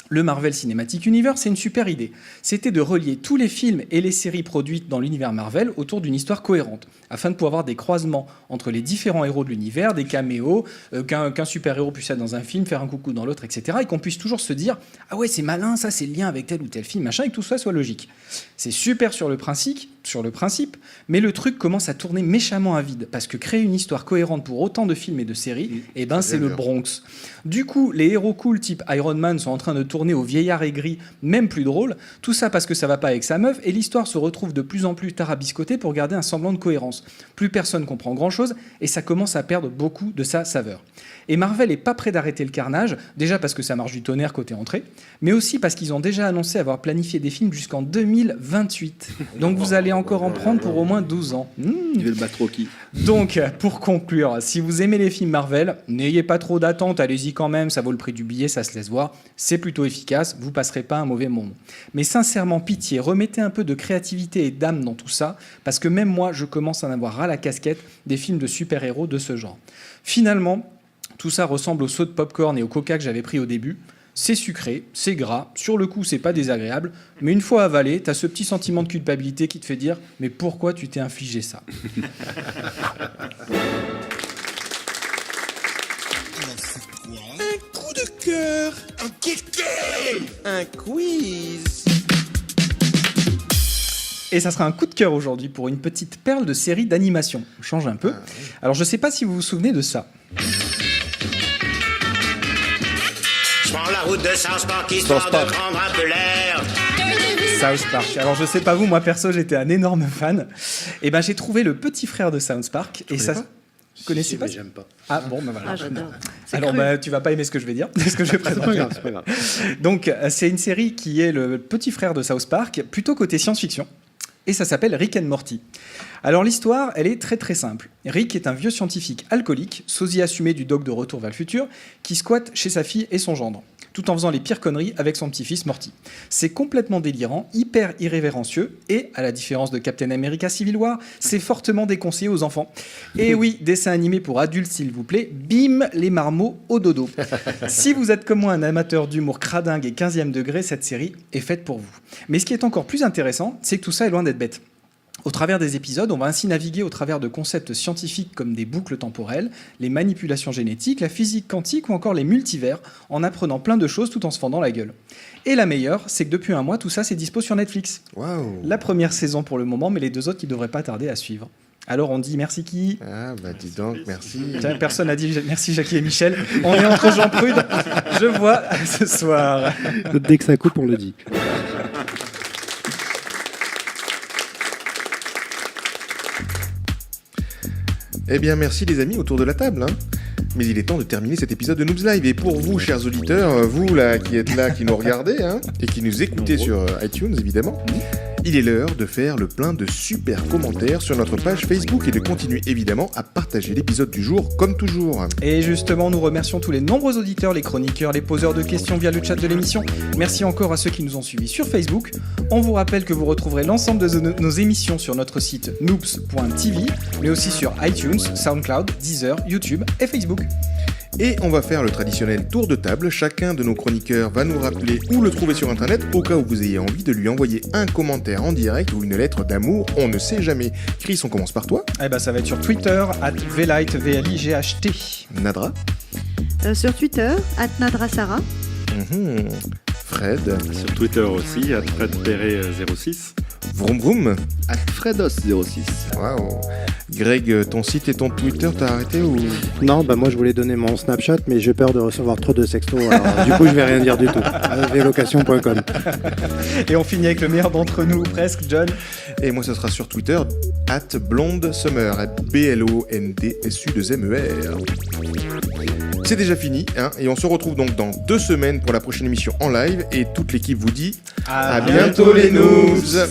le Marvel Cinematic Universe, c'est une super idée. C'était de relier tous les films et les séries produites dans l'univers Marvel autour d'une histoire cohérente, afin de pouvoir avoir des croisements entre les différents héros de l'univers, des caméos, qu'un super-héros puisse être dans un film, faire un coucou dans l'autre, etc. Et qu'on puisse toujours se dire « Ah ouais, c'est malin, ça, c'est le lien avec tel ou tel film, machin », et que tout ça soit logique. C'est super sur le principe, mais le truc commence à tourner méchamment à vide, parce que créer une histoire cohérente pour autant de films et de séries, c'est le Bronx. Du coup, les héros cool type Iron Man sont en train de tourner au vieillard aigri, même plus drôle, tout ça parce que ça va pas avec sa meuf, et l'histoire se retrouve de plus en plus tarabiscotée pour garder un semblant de cohérence. Plus personne comprend grand-chose, et ça commence à perdre beaucoup de sa saveur. Et Marvel est pas prêt d'arrêter le carnage, déjà parce que ça marche du tonnerre côté entrée, mais aussi parce qu'ils ont déjà annoncé avoir planifié des films jusqu'en 2028. Donc vous allez encore en prendre pour au moins 12 ans. Il veut le battre au qui. Donc, pour conclure, si vous aimez les films Marvel, n'ayez pas trop d'attente, allez-y quand même, ça vaut le prix du billet, ça se laisse voir, c'est plutôt efficace, vous passerez pas un mauvais moment. Mais sincèrement, pitié, remettez un peu de créativité et d'âme dans tout ça, parce que même moi, je commence à en avoir ras la casquette des films de super-héros de ce genre. Finalement, tout ça ressemble au saut de popcorn et au coca que j'avais pris au début. C'est sucré, c'est gras, sur le coup c'est pas désagréable, mais une fois avalé, t'as ce petit sentiment de culpabilité qui te fait dire « Mais pourquoi tu t'es infligé ça ?» Un coup de cœur, un coup de cœur, un quiz. Et ça sera un coup de cœur aujourd'hui pour une petite perle de série d'animation. On change un peu. Alors je sais pas si vous vous souvenez de ça. Je prends la route de South Park histoire de prendre un peu l'air. South Park. Alors je sais pas vous, moi perso j'étais un énorme fan. Et ben j'ai trouvé le petit frère de South Park et ça. Vous connaissez pas? J'aime pas. Ah bon, ben voilà. Ah, j'adore. Alors tu vas pas aimer ce que je vais dire, ce que je vais présenter. C'est pas grave. Donc c'est une série qui est le petit frère de South Park, plutôt côté science-fiction. Et ça s'appelle Rick and Morty. Alors l'histoire, elle est très très simple. Rick est un vieux scientifique alcoolique, sosie assumé du doc de Retour vers le futur, qui squatte chez sa fille et son gendre, tout en faisant les pires conneries avec son petit-fils Morty. C'est complètement délirant, hyper irrévérencieux, et, à la différence de Captain America Civil War, c'est fortement déconseillé aux enfants. Et oui, dessin animé pour adultes s'il vous plaît, bim, les marmots au dodo. Si vous êtes comme moi un amateur d'humour cradingue et 15e degré, cette série est faite pour vous. Mais ce qui est encore plus intéressant, c'est que tout ça est loin d'être bête. Au travers des épisodes, on va ainsi naviguer au travers de concepts scientifiques comme des boucles temporelles, les manipulations génétiques, la physique quantique ou encore les multivers, en apprenant plein de choses tout en se fendant la gueule. Et la meilleure, c'est que depuis un mois, tout ça c'est dispo sur Netflix. Waouh. La première saison pour le moment, mais les deux autres qui devraient pas tarder à suivre. Alors on dit merci qui? Ah bah dis donc, merci. Tiens, personne n'a dit merci Jackie et Michel. On est entre gens prudes, je vois ce soir. Dès que ça coupe, on le dit. Eh bien, merci les amis autour de la table. Mais il est temps de terminer cet épisode de Noobs Live. Et pour vous, chers auditeurs, vous là qui êtes là, qui nous regardez, et qui nous écoutez sur iTunes, évidemment, il est l'heure de faire le plein de super commentaires sur notre page Facebook et de continuer évidemment à partager l'épisode du jour comme toujours. Et justement, nous remercions tous les nombreux auditeurs, les chroniqueurs, les poseurs de questions via le chat de l'émission. Merci encore à ceux qui nous ont suivis sur Facebook. On vous rappelle que vous retrouverez l'ensemble de nos émissions sur notre site noobs.tv, mais aussi sur iTunes, SoundCloud, Deezer, YouTube et Facebook. Et on va faire le traditionnel tour de table. Chacun de nos chroniqueurs va nous rappeler où le trouver sur internet au cas où vous ayez envie de lui envoyer un commentaire en direct ou une lettre d'amour, on ne sait jamais. Chris, on commence par toi. Eh ben ça va être sur Twitter, @vlight, VLIGHT. Nadra. Sur Twitter, Fred. Sur Twitter aussi, @FredPerret06. Vroom vroom. Alfredos06. Waouh. Greg, ton site et ton Twitter, t'as arrêté ou... Non, bah moi je voulais donner mon Snapchat, mais j'ai peur de recevoir trop de sextos, alors du coup je vais rien dire du tout. Vélocation.com. Et on finit avec le meilleur d'entre nous, presque, John. Et moi, ça sera sur Twitter, @blondesummer, BLONDSU2MER. C'est déjà fini, hein, et on se retrouve donc dans 2 semaines pour la prochaine émission en live, et toute l'équipe vous dit à bientôt les noobs.